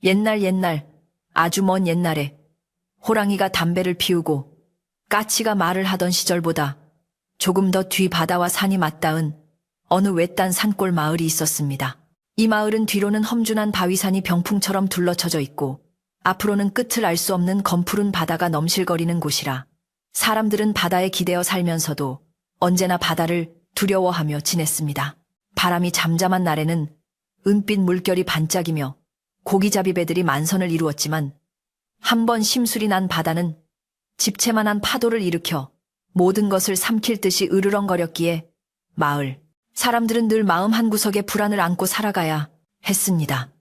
옛날, 아주 먼 옛날에 호랑이가 담배를 피우고 까치가 말을 하던 시절보다 조금 더 뒤 바다와 산이 맞닿은 어느 외딴 산골 마을이 있었습니다. 이 마을은 뒤로는 험준한 바위산이 병풍처럼 둘러쳐져 있고 앞으로는 끝을 알 수 없는 검푸른 바다가 넘실거리는 곳이라 사람들은 바다에 기대어 살면서도 언제나 바다를 두려워하며 지냈습니다. 바람이 잠잠한 날에는 은빛 물결이 반짝이며 고기잡이 배들이 만선을 이루었지만 한 번 심술이 난 바다는 집채만한 파도를 일으켜 모든 것을 삼킬 듯이 으르렁거렸기에 마을 사람들은 늘 마음 한구석에 불안을 안고 살아가야 했습니다.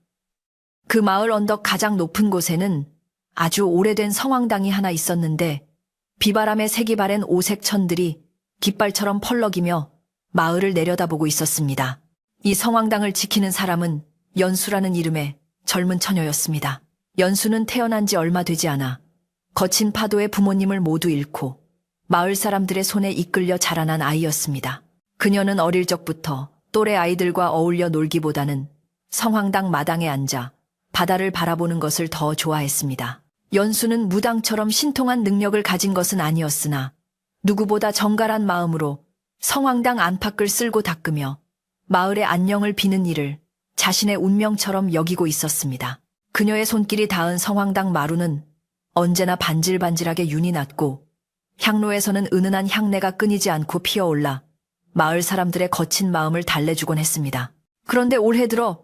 그 마을 언덕 가장 높은 곳에는 아주 오래된 성황당이 하나 있었는데 비바람에 색이 바랜 오색 천들이 깃발처럼 펄럭이며 마을을 내려다보고 있었습니다. 이 성황당을 지키는 사람은 연수라는 이름의 젊은 처녀였습니다. 연수는 태어난 지 얼마 되지 않아 거친 파도에 부모님을 모두 잃고 마을 사람들의 손에 이끌려 자라난 아이였습니다. 그녀는 어릴 적부터 또래 아이들과 어울려 놀기보다는 성황당 마당에 앉아 바다를 바라보는 것을 더 좋아했습니다. 연수는 무당처럼 신통한 능력을 가진 것은 아니었으나 누구보다 정갈한 마음으로 성황당 안팎을 쓸고 닦으며 마을의 안녕을 비는 일을 자신의 운명처럼 여기고 있었습니다. 그녀의 손길이 닿은 성황당 마루는 언제나 반질반질하게 윤이 났고 향로에서는 은은한 향내가 끊이지 않고 피어올라 마을 사람들의 거친 마음을 달래주곤 했습니다. 그런데 올해 들어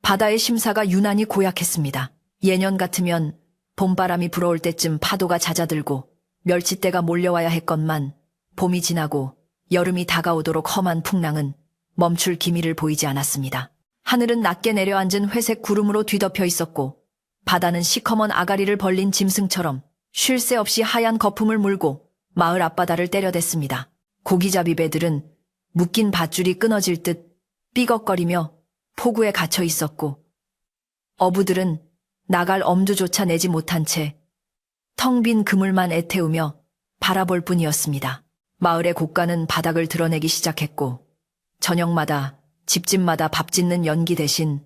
바다의 심사가 유난히 고약했습니다. 예년 같으면 봄바람이 불어올 때쯤 파도가 잦아들고 멸치떼가 몰려와야 했건만 봄이 지나고 여름이 다가오도록 험한 풍랑은 멈출 기미를 보이지 않았습니다. 하늘은 낮게 내려앉은 회색 구름으로 뒤덮여 있었고 바다는 시커먼 아가리를 벌린 짐승처럼 쉴 새 없이 하얀 거품을 물고 마을 앞바다를 때려댔습니다. 고기잡이 배들은 묶인 밧줄이 끊어질 듯 삐걱거리며 포구에 갇혀 있었고 어부들은 나갈 엄두조차 내지 못한 채 텅 빈 그물만 애태우며 바라볼 뿐이었습니다. 마을의 고가는 바닥을 드러내기 시작했고 저녁마다 집집마다 밥 짓는 연기 대신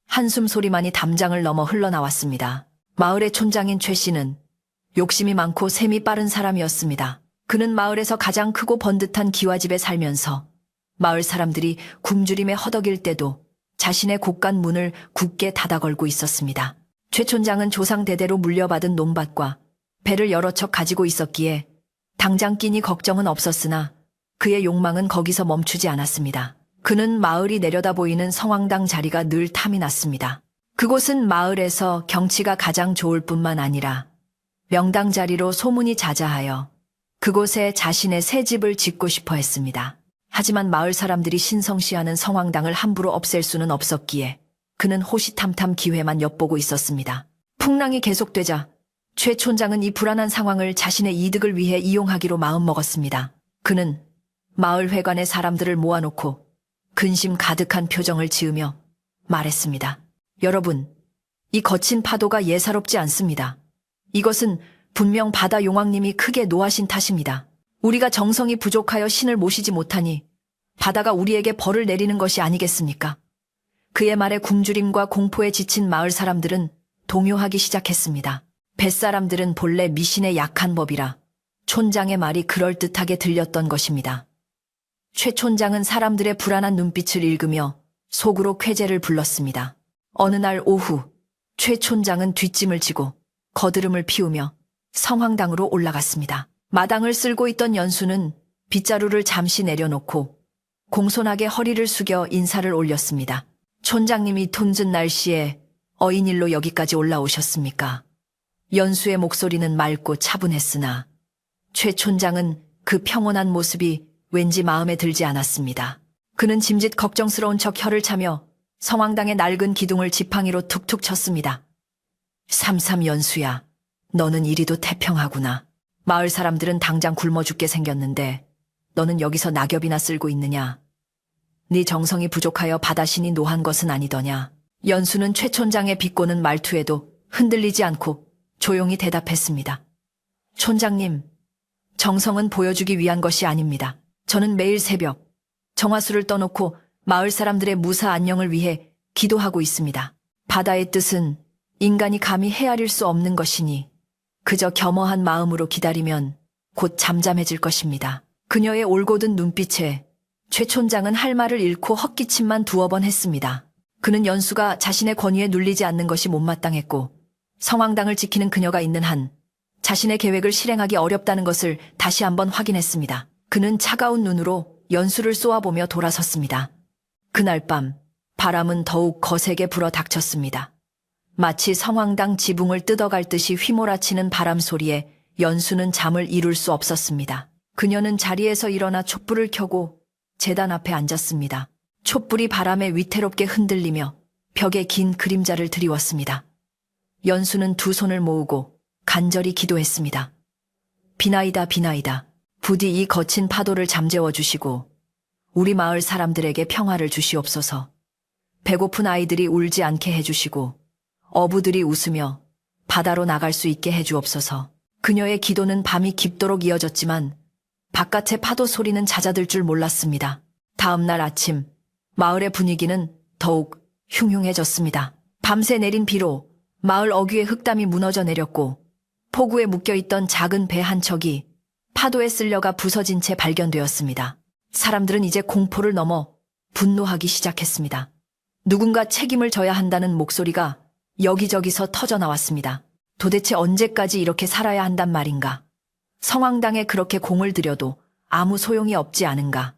한숨 소리만이 담장을 넘어 흘러나왔습니다. 마을의 촌장인 최 씨는 욕심이 많고 셈이 빠른 사람이었습니다. 그는 마을에서 가장 크고 번듯한 기와집에 살면서 마을 사람들이 굶주림에 허덕일 때도 자신의 곳간 문을 굳게 닫아 걸고 있었습니다. 최 촌장은 조상 대대로 물려받은 논밭과 배를 여러 척 가지고 있었기에 당장 끼니 걱정은 없었으나 그의 욕망은 거기서 멈추지 않았습니다. 그는 마을이 내려다 보이는 성황당 자리가 늘 탐이 났습니다. 그곳은 마을에서 경치가 가장 좋을 뿐만 아니라 명당 자리로 소문이 자자하여 그곳에 자신의 새 집을 짓고 싶어 했습니다. 하지만 마을 사람들이 신성시하는 성황당을 함부로 없앨 수는 없었기에 그는 호시탐탐 기회만 엿보고 있었습니다. 풍랑이 계속되자 최 촌장은 이 불안한 상황을 자신의 이득을 위해 이용하기로 마음먹었습니다. 그는 마을 회관의 사람들을 모아놓고 근심 가득한 표정을 지으며 말했습니다. 여러분, 이 거친 파도가 예사롭지 않습니다. 이것은 분명 바다 용왕님이 크게 노하신 탓입니다. 우리가 정성이 부족하여 신을 모시지 못하니 바다가 우리에게 벌을 내리는 것이 아니겠습니까? 그의 말에 굶주림과 공포에 지친 마을 사람들은 동요하기 시작했습니다. 뱃사람들은 본래 미신에 약한 법이라 촌장의 말이 그럴듯하게 들렸던 것입니다. 최 촌장은 사람들의 불안한 눈빛을 읽으며 속으로 쾌재를 불렀습니다. 어느 날 오후 최 촌장은 뒷짐을 지고 거드름을 피우며 성황당으로 올라갔습니다. 마당을 쓸고 있던 연수는 빗자루를 잠시 내려놓고 공손하게 허리를 숙여 인사를 올렸습니다. 촌장님이 톤진 날씨에 어인일로 여기까지 올라오셨습니까? 연수의 목소리는 맑고 차분했으나 최 촌장은 그 평온한 모습이 왠지 마음에 들지 않았습니다. 그는 짐짓 걱정스러운 척 혀를 차며 성황당의 낡은 기둥을 지팡이로 툭툭 쳤습니다. 삼삼 연수야, 너는 이리도 태평하구나. 마을 사람들은 당장 굶어 죽게 생겼는데 너는 여기서 낙엽이나 쓸고 있느냐? 네 정성이 부족하여 바다신이 노한 것은 아니더냐? 연수는 최 촌장의 비꼬는 말투에도 흔들리지 않고 조용히 대답했습니다. 촌장님, 정성은 보여주기 위한 것이 아닙니다. 저는 매일 새벽 정화수를 떠놓고 마을 사람들의 무사 안녕을 위해 기도하고 있습니다. 바다의 뜻은 인간이 감히 헤아릴 수 없는 것이니 그저 겸허한 마음으로 기다리면 곧 잠잠해질 것입니다. 그녀의 올곧은 눈빛에 최 촌장은 할 말을 잃고 헛기침만 두어 번 했습니다. 그는 연수가 자신의 권위에 눌리지 않는 것이 못마땅했고 성황당을 지키는 그녀가 있는 한 자신의 계획을 실행하기 어렵다는 것을 다시 한번 확인했습니다. 그는 차가운 눈으로 연수를 쏘아보며 돌아섰습니다. 그날 밤 바람은 더욱 거세게 불어 닥쳤습니다. 마치 성황당 지붕을 뜯어갈 듯이 휘몰아치는 바람 소리에 연수는 잠을 이룰 수 없었습니다. 그녀는 자리에서 일어나 촛불을 켜고 제단 앞에 앉았습니다. 촛불이 바람에 위태롭게 흔들리며 벽에 긴 그림자를 드리웠습니다. 연수는 두 손을 모으고 간절히 기도했습니다. 비나이다 비나이다. 부디 이 거친 파도를 잠재워 주시고 우리 마을 사람들에게 평화를 주시옵소서. 배고픈 아이들이 울지 않게 해주시고 어부들이 웃으며 바다로 나갈 수 있게 해주옵소서. 그녀의 기도는 밤이 깊도록 이어졌지만 바깥의 파도 소리는 잦아들 줄 몰랐습니다. 다음 날 아침 마을의 분위기는 더욱 흉흉해졌습니다. 밤새 내린 비로 마을 어귀의 흙담이 무너져 내렸고 포구에 묶여있던 작은 배 한 척이 파도에 쓸려가 부서진 채 발견되었습니다. 사람들은 이제 공포를 넘어 분노하기 시작했습니다. 누군가 책임을 져야 한다는 목소리가 여기저기서 터져나왔습니다. 도대체 언제까지 이렇게 살아야 한단 말인가? 성황당에 그렇게 공을 들여도 아무 소용이 없지 않은가?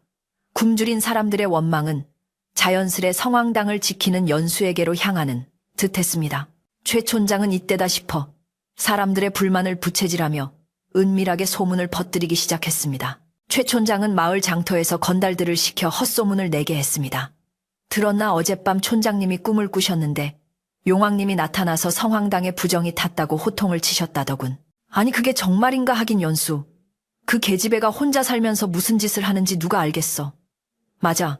굶주린 사람들의 원망은 자연스레 성황당을 지키는 연수에게로 향하는 듯했습니다. 최 촌장은 이때다 싶어 사람들의 불만을 부채질하며 은밀하게 소문을 퍼뜨리기 시작했습니다. 최 촌장은 마을 장터에서 건달들을 시켜 헛소문을 내게 했습니다. 들었나 어젯밤 촌장님이 꿈을 꾸셨는데 용왕님이 나타나서 성황당에 부정이 탔다고 호통을 치셨다더군. 아니 그게 정말인가 하긴 연수. 그 계집애가 혼자 살면서 무슨 짓을 하는지 누가 알겠어. 맞아.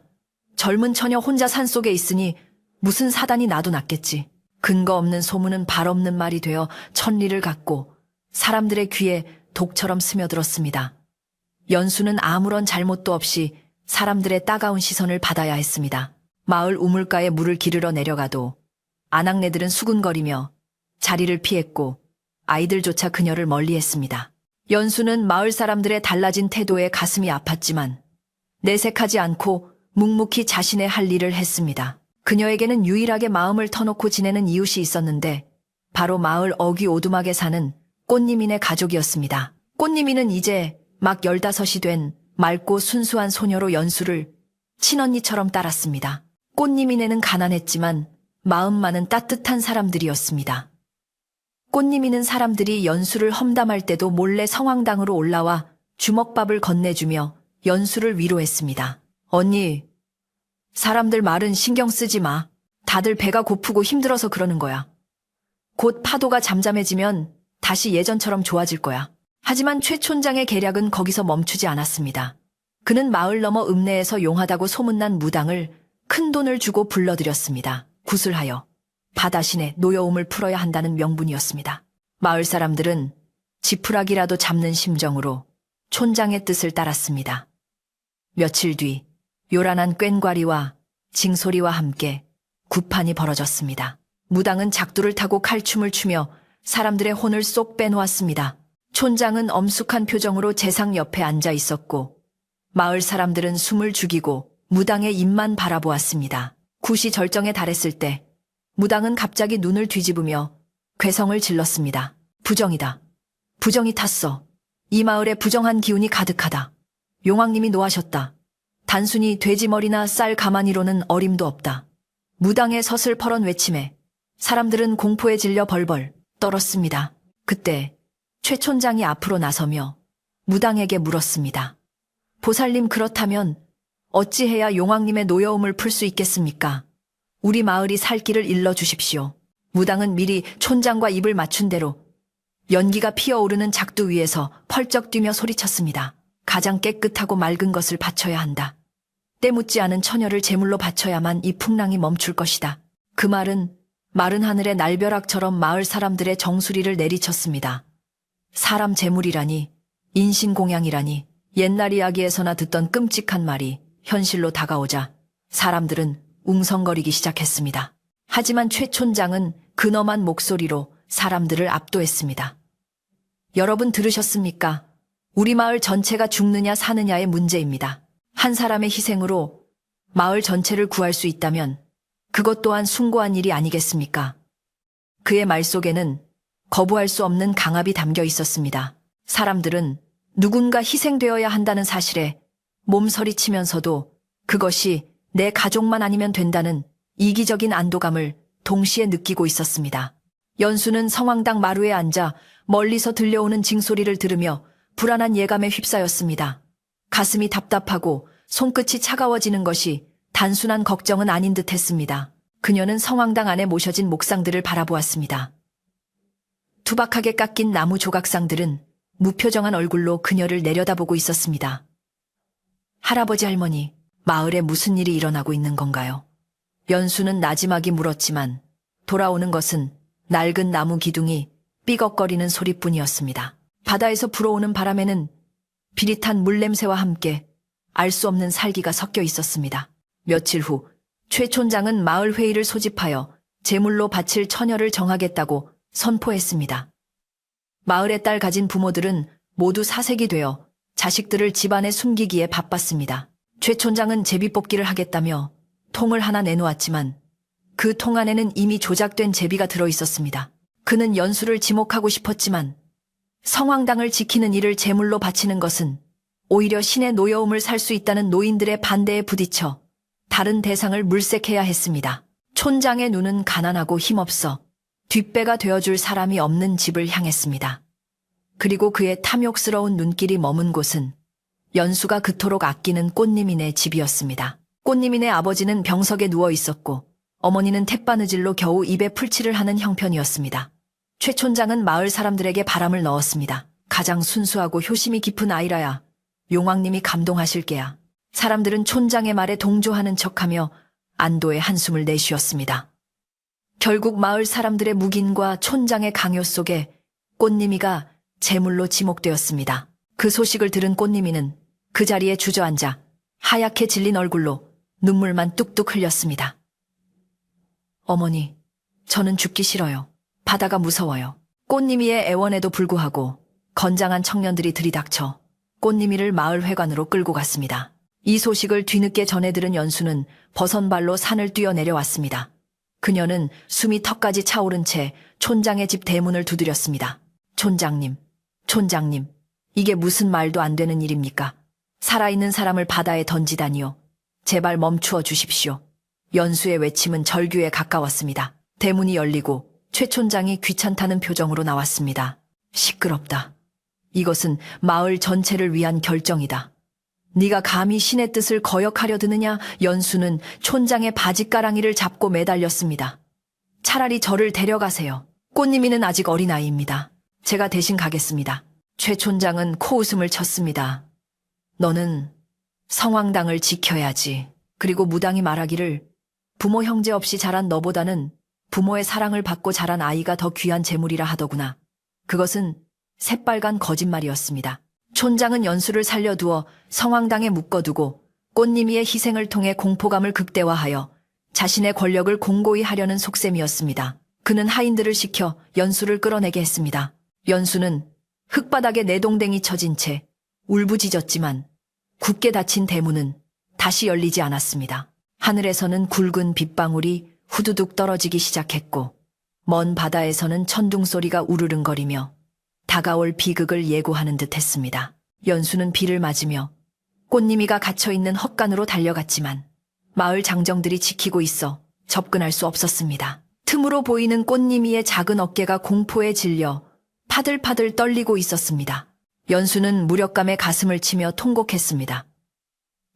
젊은 처녀 혼자 산속에 있으니 무슨 사단이 나도 났겠지. 근거 없는 소문은 발 없는 말이 되어 천리를 갖고 사람들의 귀에 독처럼 스며들었습니다. 연수는 아무런 잘못도 없이 사람들의 따가운 시선을 받아야 했습니다. 마을 우물가에 물을 기르러 내려가도 아낙네들은 수군거리며 자리를 피했고 아이들조차 그녀를 멀리했습니다. 연수는 마을 사람들의 달라진 태도에 가슴이 아팠지만 내색하지 않고 묵묵히 자신의 할 일을 했습니다. 그녀에게는 유일하게 마음을 터놓고 지내는 이웃이 있었는데 바로 마을 어귀 오두막에 사는 꽃님이네 가족이었습니다. 꽃님이는 이제 막 15이 된 맑고 순수한 소녀로 연수를 친언니처럼 따랐습니다. 꽃님이네는 가난했지만 마음만은 따뜻한 사람들이었습니다. 꽃님이는 사람들이 연수를 험담할 때도 몰래 성황당으로 올라와 주먹밥을 건네주며 연수를 위로했습니다. 언니, 사람들 말은 신경 쓰지 마. 다들 배가 고프고 힘들어서 그러는 거야. 곧 파도가 잠잠해지면 다시 예전처럼 좋아질 거야. 하지만 최 촌장의 계략은 거기서 멈추지 않았습니다. 그는 마을 너머 읍내에서 용하다고 소문난 무당을 큰 돈을 주고 불러들였습니다. 구슬하여 바다신의 노여움을 풀어야 한다는 명분이었습니다. 마을 사람들은 지푸라기라도 잡는 심정으로 촌장의 뜻을 따랐습니다. 며칠 뒤 요란한 꽹과리와 징소리와 함께 구판이 벌어졌습니다. 무당은 작두를 타고 칼춤을 추며 사람들의 혼을 쏙 빼놓았습니다. 촌장은 엄숙한 표정으로 재상 옆에 앉아 있었고 마을 사람들은 숨을 죽이고 무당의 입만 바라보았습니다. 굿이 절정에 달했을 때 무당은 갑자기 눈을 뒤집으며 괴성을 질렀습니다. 부정이다. 부정이 탔어. 이 마을에 부정한 기운이 가득하다. 용왕님이 노하셨다. 단순히 돼지머리나 쌀 가마니로는 어림도 없다. 무당의 서슬퍼런 외침에 사람들은 공포에 질려 벌벌 떨었습니다. 그때 최 촌장이 앞으로 나서며 무당에게 물었습니다. 보살님, 그렇다면 어찌해야 용왕님의 노여움을 풀 수 있겠습니까? 우리 마을이 살 길을 일러주십시오. 무당은 미리 촌장과 입을 맞춘 대로 연기가 피어오르는 작두 위에서 펄쩍 뛰며 소리쳤습니다. 가장 깨끗하고 맑은 것을 바쳐야 한다. 때묻지 않은 처녀를 제물로 바쳐야만 이 풍랑이 멈출 것이다. 그 말은 마른 하늘의 날벼락처럼 마을 사람들의 정수리를 내리쳤습니다. 사람 제물이라니, 인신공양이라니, 옛날 이야기에서나 듣던 끔찍한 말이 현실로 다가오자 사람들은 웅성거리기 시작했습니다. 하지만 최 촌장은 근엄한 목소리로 사람들을 압도했습니다. 여러분 들으셨습니까? 우리 마을 전체가 죽느냐 사느냐의 문제입니다. 한 사람의 희생으로 마을 전체를 구할 수 있다면 그것 또한 숭고한 일이 아니겠습니까? 그의 말 속에는 거부할 수 없는 강압이 담겨 있었습니다. 사람들은 누군가 희생되어야 한다는 사실에 몸서리치면서도 그것이 내 가족만 아니면 된다는 이기적인 안도감을 동시에 느끼고 있었습니다. 연수는 성황당 마루에 앉아 멀리서 들려오는 징소리를 들으며 불안한 예감에 휩싸였습니다. 가슴이 답답하고 손끝이 차가워지는 것이 단순한 걱정은 아닌 듯 했습니다. 그녀는 성황당 안에 모셔진 목상들을 바라보았습니다. 투박하게 깎인 나무 조각상들은 무표정한 얼굴로 그녀를 내려다보고 있었습니다. 할아버지 할머니, 마을에 무슨 일이 일어나고 있는 건가요? 연수는 나지막이 물었지만 돌아오는 것은 낡은 나무 기둥이 삐걱거리는 소리뿐이었습니다. 바다에서 불어오는 바람에는 비릿한 물냄새와 함께 알 수 없는 살기가 섞여 있었습니다. 며칠 후 최 촌장은 마을 회의를 소집하여 제물로 바칠 처녀를 정하겠다고 선포했습니다. 마을의 딸 가진 부모들은 모두 사색이 되어 자식들을 집안에 숨기기에 바빴습니다. 최 촌장은 제비뽑기를 하겠다며 통을 하나 내놓았지만 그 통 안에는 이미 조작된 제비가 들어있었습니다. 그는 연수를 지목하고 싶었지만 성황당을 지키는 일을 제물로 바치는 것은 오히려 신의 노여움을 살 수 있다는 노인들의 반대에 부딪혀 다른 대상을 물색해야 했습니다. 촌장의 눈은 가난하고 힘없어 뒷배가 되어줄 사람이 없는 집을 향했습니다. 그리고 그의 탐욕스러운 눈길이 머문 곳은 연수가 그토록 아끼는 꽃님이네 집이었습니다. 꽃님이네 아버지는 병석에 누워 있었고 어머니는 택바느질로 겨우 입에 풀칠을 하는 형편이었습니다. 최 촌장은 마을 사람들에게 바람을 넣었습니다. 가장 순수하고 효심이 깊은 아이라야 용왕님이 감동하실 게야. 사람들은 촌장의 말에 동조하는 척하며 안도의 한숨을 내쉬었습니다. 결국 마을 사람들의 묵인과 촌장의 강요 속에 꽃님이가 제물로 지목되었습니다. 그 소식을 들은 꽃님이는 그 자리에 주저앉아 하얗게 질린 얼굴로 눈물만 뚝뚝 흘렸습니다. 어머니, 저는 죽기 싫어요. 바다가 무서워요. 꽃님이의 애원에도 불구하고 건장한 청년들이 들이닥쳐 꽃님이를 마을 회관으로 끌고 갔습니다. 이 소식을 뒤늦게 전해 들은 연수는 버선발로 산을 뛰어 내려왔습니다. 그녀는 숨이 턱까지 차오른 채 촌장의 집 대문을 두드렸습니다. 촌장님, 이게 무슨 말도 안 되는 일입니까? 살아있는 사람을 바다에 던지다니요. 제발 멈추어 주십시오. 연수의 외침은 절규에 가까웠습니다. 대문이 열리고 최 촌장이 귀찮다는 표정으로 나왔습니다. 시끄럽다. 이것은 마을 전체를 위한 결정이다. 네가 감히 신의 뜻을 거역하려 드느냐? 연수는 촌장의 바짓가랑이를 잡고 매달렸습니다. 차라리 저를 데려가세요. 꽃님이는 아직 어린아이입니다. 제가 대신 가겠습니다. 최 촌장은 코웃음을 쳤습니다. 너는 성황당을 지켜야지. 그리고 무당이 말하기를 부모 형제 없이 자란 너보다는 부모의 사랑을 받고 자란 아이가 더 귀한 재물이라 하더구나. 그것은 새빨간 거짓말이었습니다. 촌장은 연수를 살려두어 성황당에 묶어두고 꽃님이의 희생을 통해 공포감을 극대화하여 자신의 권력을 공고히 하려는 속셈이었습니다. 그는 하인들을 시켜 연수를 끌어내게 했습니다. 연수는 흙바닥에 내동댕이 쳐진 채 울부짖었지만 굳게 닫힌 대문은 다시 열리지 않았습니다. 하늘에서는 굵은 빗방울이 후두둑 떨어지기 시작했고 먼 바다에서는 천둥소리가 우르릉거리며 다가올 비극을 예고하는 듯 했습니다. 연수는 비를 맞으며 꽃님이가 갇혀있는 헛간으로 달려갔지만 마을 장정들이 지키고 있어 접근할 수 없었습니다. 틈으로 보이는 꽃님이의 작은 어깨가 공포에 질려 파들파들 떨리고 있었습니다. 연수는 무력감에 가슴을 치며 통곡했습니다.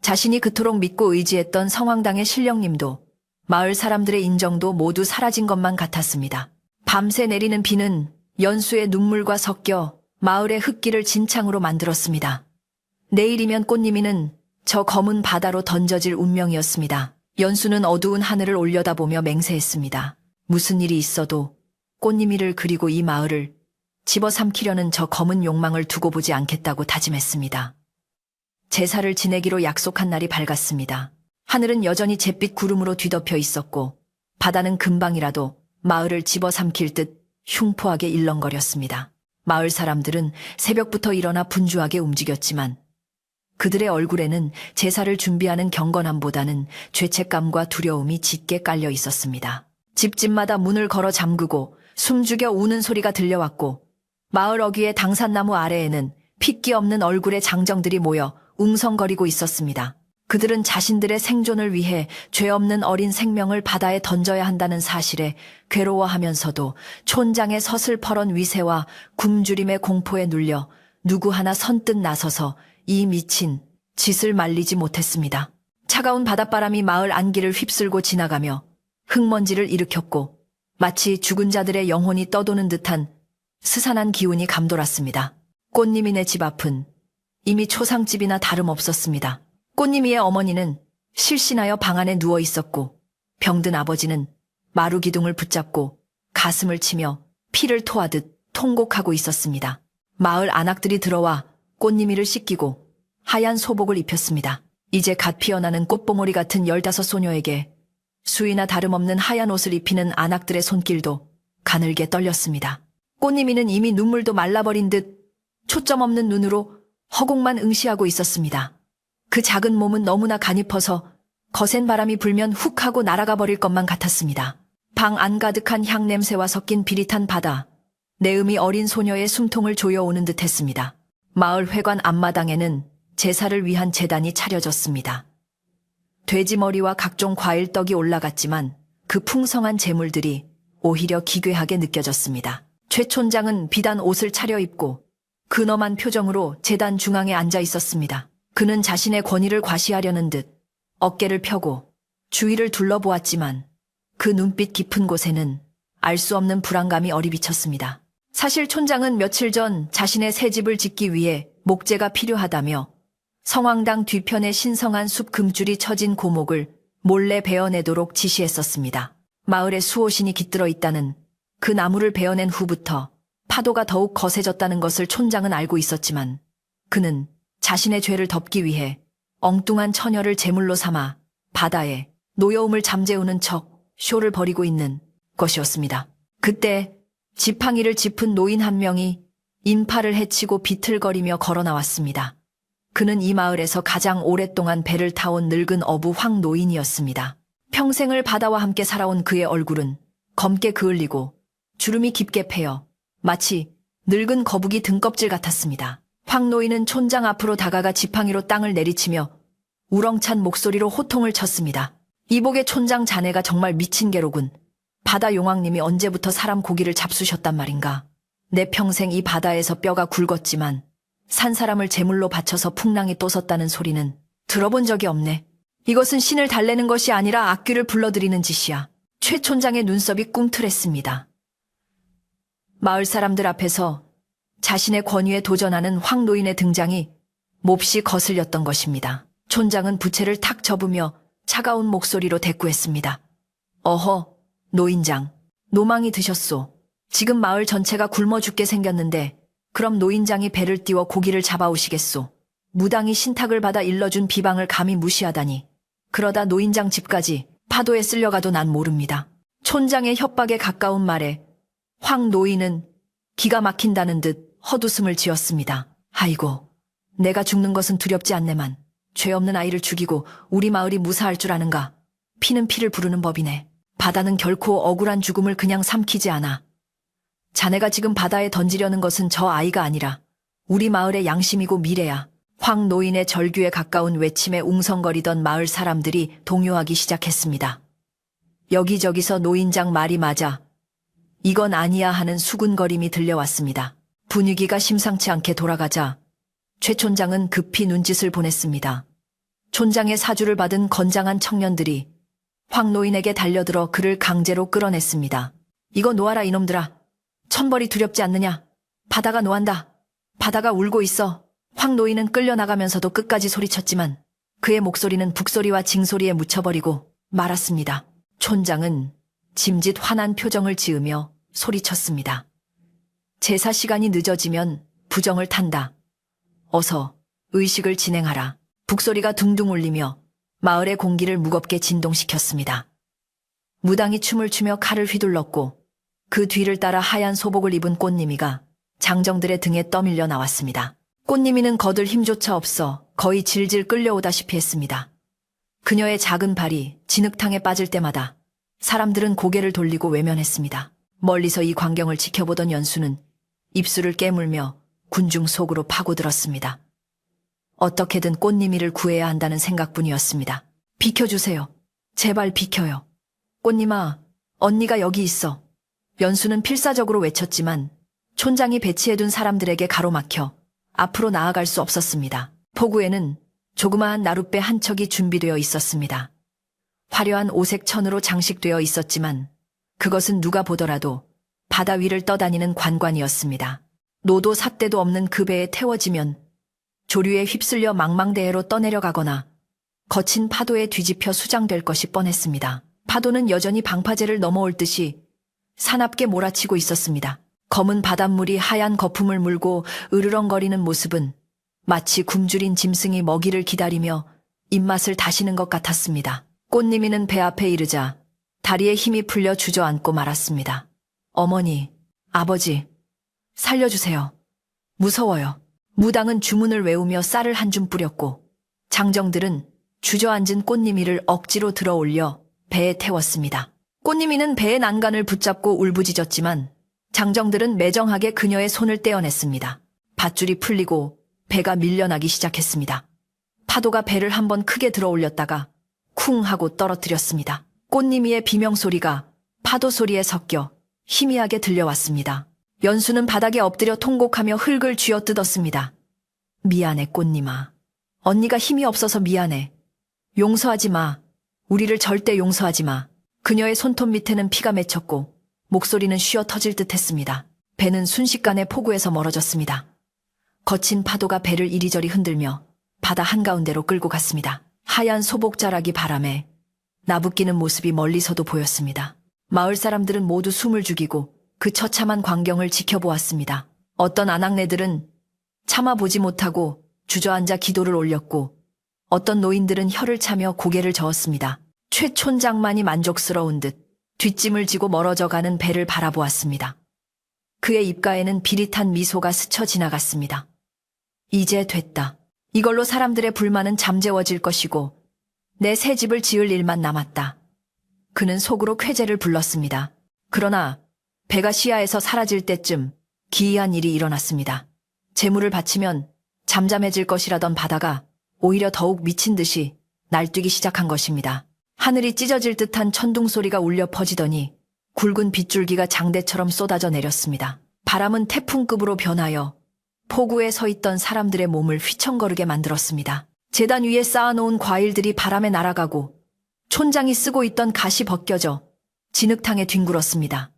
자신이 그토록 믿고 의지했던 성황당의 신령님도 마을 사람들의 인정도 모두 사라진 것만 같았습니다. 밤새 내리는 비는 연수의 눈물과 섞여 마을의 흙길을 진창으로 만들었습니다. 내일이면 꽃님이는 저 검은 바다로 던져질 운명이었습니다. 연수는 어두운 하늘을 올려다보며 맹세했습니다. 무슨 일이 있어도 꽃님이를 그리고 이 마을을 집어삼키려는 저 검은 욕망을 두고 보지 않겠다고 다짐했습니다. 제사를 지내기로 약속한 날이 밝았습니다. 하늘은 여전히 잿빛 구름으로 뒤덮여 있었고 바다는 금방이라도 마을을 집어삼킬 듯 흉포하게 일렁거렸습니다. 마을 사람들은 새벽부터 일어나 분주하게 움직였지만 그들의 얼굴에는 제사를 준비하는 경건함보다는 죄책감과 두려움이 짙게 깔려 있었습니다. 집집마다 문을 걸어 잠그고 숨죽여 우는 소리가 들려왔고 마을 어귀의 당산나무 아래에는 핏기 없는 얼굴의 장정들이 모여 웅성거리고 있었습니다. 그들은 자신들의 생존을 위해 죄 없는 어린 생명을 바다에 던져야 한다는 사실에 괴로워하면서도 촌장의 서슬퍼런 위세와 굶주림의 공포에 눌려 누구 하나 선뜻 나서서 이 미친 짓을 말리지 못했습니다. 차가운 바닷바람이 마을 안길을 휩쓸고 지나가며 흙먼지를 일으켰고 마치 죽은 자들의 영혼이 떠도는 듯한 스산한 기운이 감돌았습니다. 꽃님이네 집 앞은 이미 초상집이나 다름없었습니다. 꽃님이의 어머니는 실신하여 방 안에 누워 있었고 병든 아버지는 마루 기둥을 붙잡고 가슴을 치며 피를 토하듯 통곡하고 있었습니다. 마을 안악들이 들어와 꽃님이를 씻기고 하얀 소복을 입혔습니다. 이제 갓 피어나는 꽃봉오리 같은 15 소녀에게 수위나 다름없는 하얀 옷을 입히는 안악들의 손길도 가늘게 떨렸습니다. 꽃님이는 이미 눈물도 말라버린 듯 초점 없는 눈으로 허공만 응시하고 있었습니다. 그 작은 몸은 너무나 가냘퍼서 거센 바람이 불면 훅 하고 날아가 버릴 것만 같았습니다. 방 안 가득한 향냄새와 섞인 비릿한 바다, 내음이 어린 소녀의 숨통을 조여오는 듯 했습니다. 마을 회관 앞마당에는 제사를 위한 제단이 차려졌습니다. 돼지머리와 각종 과일떡이 올라갔지만 그 풍성한 제물들이 오히려 기괴하게 느껴졌습니다. 최 촌장은 비단 옷을 차려입고 근엄한 표정으로 제단 중앙에 앉아 있었습니다. 그는 자신의 권위를 과시하려는 듯 어깨를 펴고 주위를 둘러보았지만 그 눈빛 깊은 곳에는 알 수 없는 불안감이 어리비쳤습니다. 사실 촌장은 며칠 전 자신의 새 집을 짓기 위해 목재가 필요하다며 성황당 뒤편에 신성한 숲 금줄이 쳐진 고목을 몰래 베어내도록 지시했었습니다. 마을에 수호신이 깃들어 있다는 그 나무를 베어낸 후부터 파도가 더욱 거세졌다는 것을 촌장은 알고 있었지만 그는 자신의 죄를 덮기 위해 엉뚱한 처녀를 제물로 삼아 바다에 노여움을 잠재우는 척 쇼를 벌이고 있는 것이었습니다. 그때 지팡이를 짚은 노인 한 명이 인파를 헤치고 비틀거리며 걸어 나왔습니다. 그는 이 마을에서 가장 오랫동안 배를 타온 늙은 어부 황노인이었습니다. 평생을 바다와 함께 살아온 그의 얼굴은 검게 그을리고 주름이 깊게 패여 마치 늙은 거북이 등껍질 같았습니다. 황노인은 촌장 앞으로 다가가 지팡이로 땅을 내리치며 우렁찬 목소리로 호통을 쳤습니다. 이복의 촌장 자네가 정말 미친 개로군. 바다 용왕님이 언제부터 사람 고기를 잡수셨단 말인가. 내 평생 이 바다에서 뼈가 굵었지만 산 사람을 제물로 바쳐서 풍랑이 또 섰다는 소리는 들어본 적이 없네. 이것은 신을 달래는 것이 아니라 악귀를 불러들이는 짓이야. 최 촌장의 눈썹이 꿈틀했습니다. 마을 사람들 앞에서 자신의 권위에 도전하는 황 노인의 등장이 몹시 거슬렸던 것입니다. 촌장은 부채를 탁 접으며 차가운 목소리로 대꾸했습니다. 어허, 노인장, 노망이 드셨소. 지금 마을 전체가 굶어 죽게 생겼는데 그럼 노인장이 배를 띄워 고기를 잡아오시겠소. 무당이 신탁을 받아 일러준 비방을 감히 무시하다니. 그러다 노인장 집까지 파도에 쓸려가도 난 모릅니다. 촌장의 협박에 가까운 말에 황 노인은 기가 막힌다는 듯 헛웃음을 지었습니다. 아이고, 내가 죽는 것은 두렵지 않네만 죄 없는 아이를 죽이고 우리 마을이 무사할 줄 아는가. 피는 피를 부르는 법이네. 바다는 결코 억울한 죽음을 그냥 삼키지 않아. 자네가 지금 바다에 던지려는 것은 저 아이가 아니라 우리 마을의 양심이고 미래야. 황 노인의 절규에 가까운 외침에 웅성거리던 마을 사람들이 동요하기 시작했습니다. 여기저기서 노인장 말이 맞아 이건 아니야 하는 수군거림이 들려왔습니다. 분위기가 심상치 않게 돌아가자 최 촌장은 급히 눈짓을 보냈습니다. 촌장의 사주를 받은 건장한 청년들이 황 노인에게 달려들어 그를 강제로 끌어냈습니다. 이거 놓아라 이놈들아. 천벌이 두렵지 않느냐. 바다가 노한다. 바다가 울고 있어. 황 노인은 끌려나가면서도 끝까지 소리쳤지만 그의 목소리는 북소리와 징소리에 묻혀버리고 말았습니다. 촌장은 짐짓 화난 표정을 지으며 소리쳤습니다. 제사 시간이 늦어지면 부정을 탄다. 어서 의식을 진행하라. 북소리가 둥둥 울리며 마을의 공기를 무겁게 진동시켰습니다. 무당이 춤을 추며 칼을 휘둘렀고 그 뒤를 따라 하얀 소복을 입은 꽃님이가 장정들의 등에 떠밀려 나왔습니다. 꽃님이는 거들 힘조차 없어 거의 질질 끌려오다시피 했습니다. 그녀의 작은 발이 진흙탕에 빠질 때마다 사람들은 고개를 돌리고 외면했습니다. 멀리서 이 광경을 지켜보던 연수는 입술을 깨물며 군중 속으로 파고들었습니다. 어떻게든 꽃님이를 구해야 한다는 생각뿐이었습니다. 비켜주세요. 제발 비켜요. 꽃님아, 언니가 여기 있어. 연수는 필사적으로 외쳤지만 촌장이 배치해둔 사람들에게 가로막혀 앞으로 나아갈 수 없었습니다. 포구에는 조그마한 나룻배 한 척이 준비되어 있었습니다. 화려한 오색 천으로 장식되어 있었지만 그것은 누가 보더라도 바다 위를 떠다니는 관관이었습니다. 노도 삿대도 없는 그 배에 태워지면 조류에 휩쓸려 망망대해로 떠내려가거나 거친 파도에 뒤집혀 수장될 것이 뻔했습니다. 파도는 여전히 방파제를 넘어올 듯이 사납게 몰아치고 있었습니다. 검은 바닷물이 하얀 거품을 물고 으르렁거리는 모습은 마치 굶주린 짐승이 먹이를 기다리며 입맛을 다시는 것 같았습니다. 꽃님이는 배 앞에 이르자 다리에 힘이 풀려 주저앉고 말았습니다. 어머니, 아버지, 살려주세요. 무서워요. 무당은 주문을 외우며 쌀을 한 줌 뿌렸고 장정들은 주저앉은 꽃님이를 억지로 들어올려 배에 태웠습니다. 꽃님이는 배의 난간을 붙잡고 울부짖었지만 장정들은 매정하게 그녀의 손을 떼어냈습니다. 밧줄이 풀리고 배가 밀려나기 시작했습니다. 파도가 배를 한번 크게 들어올렸다가 쿵 하고 떨어뜨렸습니다. 꽃님이의 비명소리가 파도 소리에 섞여 희미하게 들려왔습니다. 연수는 바닥에 엎드려 통곡하며 흙을 쥐어뜯었습니다. 미안해, 꽃님아. 언니가 힘이 없어서 미안해. 용서하지 마. 우리를 절대 용서하지 마. 그녀의 손톱 밑에는 피가 맺혔고 목소리는 쉬어 터질 듯 했습니다. 배는 순식간에 포구에서 멀어졌습니다. 거친 파도가 배를 이리저리 흔들며 바다 한가운데로 끌고 갔습니다. 하얀 소복자락이 바람에 나부끼는 모습이 멀리서도 보였습니다. 마을 사람들은 모두 숨을 죽이고 그 처참한 광경을 지켜보았습니다. 어떤 아낙네들은 참아보지 못하고 주저앉아 기도를 올렸고 어떤 노인들은 혀를 차며 고개를 저었습니다. 최 촌장만이 만족스러운 듯 뒷짐을 지고 멀어져 가는 배를 바라보았습니다. 그의 입가에는 비릿한 미소가 스쳐 지나갔습니다. 이제 됐다. 이걸로 사람들의 불만은 잠재워질 것이고 내 새 집을 지을 일만 남았다. 그는 속으로 쾌재를 불렀습니다. 그러나 배가 시야에서 사라질 때쯤 기이한 일이 일어났습니다. 재물을 바치면 잠잠해질 것이라던 바다가 오히려 더욱 미친 듯이 날뛰기 시작한 것입니다. 하늘이 찢어질 듯한 천둥 소리가 울려 퍼지더니 굵은 빗줄기가 장대처럼 쏟아져 내렸습니다. 바람은 태풍급으로 변하여 포구에 서 있던 사람들의 몸을 휘청거리게 만들었습니다. 제단 위에 쌓아놓은 과일들이 바람에 날아가고 촌장이 쓰고 있던 갓이 벗겨져 진흙탕에 뒹굴었습니다.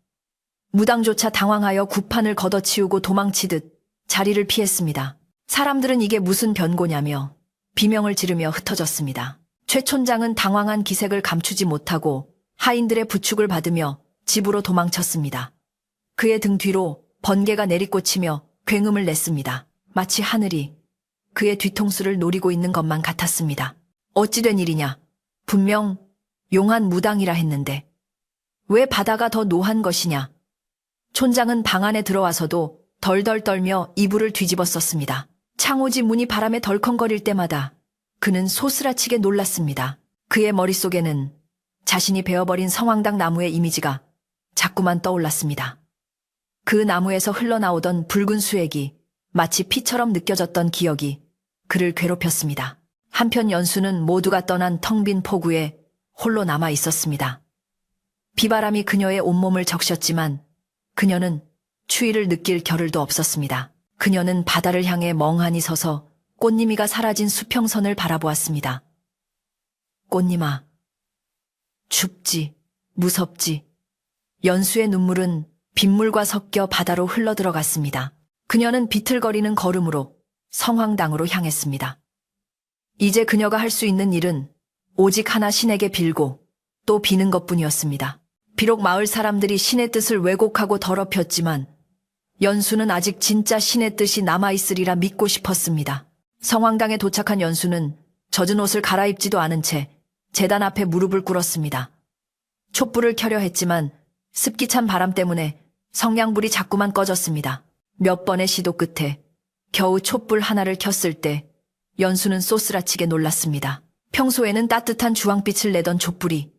무당조차 당황하여 구판을 걷어치우고 도망치듯 자리를 피했습니다. 사람들은 이게 무슨 변고냐며 비명을 지르며 흩어졌습니다. 최 촌장은 당황한 기색을 감추지 못하고 하인들의 부축을 받으며 집으로 도망쳤습니다. 그의 등 뒤로 번개가 내리꽂히며 굉음을 냈습니다. 마치 하늘이 그의 뒤통수를 노리고 있는 것만 같았습니다. 어찌 된 일이냐? 분명 용한 무당이라 했는데 왜 바다가 더 노한 것이냐? 촌장은 방 안에 들어와서도 덜덜 떨며 이불을 뒤집어 썼습니다. 창호지 문이 바람에 덜컹거릴 때마다 그는 소스라치게 놀랐습니다. 그의 머릿속에는 자신이 베어버린 성황당 나무의 이미지가 자꾸만 떠올랐습니다. 그 나무에서 흘러나오던 붉은 수액이 마치 피처럼 느껴졌던 기억이 그를 괴롭혔습니다. 한편 연수는 모두가 떠난 텅 빈 포구에 홀로 남아 있었습니다. 비바람이 그녀의 온몸을 적셨지만 그녀는 추위를 느낄 겨를도 없었습니다. 그녀는 바다를 향해 멍하니 서서 꽃님이가 사라진 수평선을 바라보았습니다. 꽃님아, 춥지, 무섭지. 연수의 눈물은 빗물과 섞여 바다로 흘러들어갔습니다. 그녀는 비틀거리는 걸음으로 성황당으로 향했습니다. 이제 그녀가 할 수 있는 일은 오직 하나 신에게 빌고 또 비는 것뿐이었습니다. 비록 마을 사람들이 신의 뜻을 왜곡하고 더럽혔지만 연수는 아직 진짜 신의 뜻이 남아있으리라 믿고 싶었습니다. 성황당에 도착한 연수는 젖은 옷을 갈아입지도 않은 채 제단 앞에 무릎을 꿇었습니다. 촛불을 켜려 했지만 습기 찬 바람 때문에 성냥불이 자꾸만 꺼졌습니다. 몇 번의 시도 끝에 겨우 촛불 하나를 켰을 때 연수는 쏘스라치게 놀랐습니다. 평소에는 따뜻한 주황빛을 내던 촛불이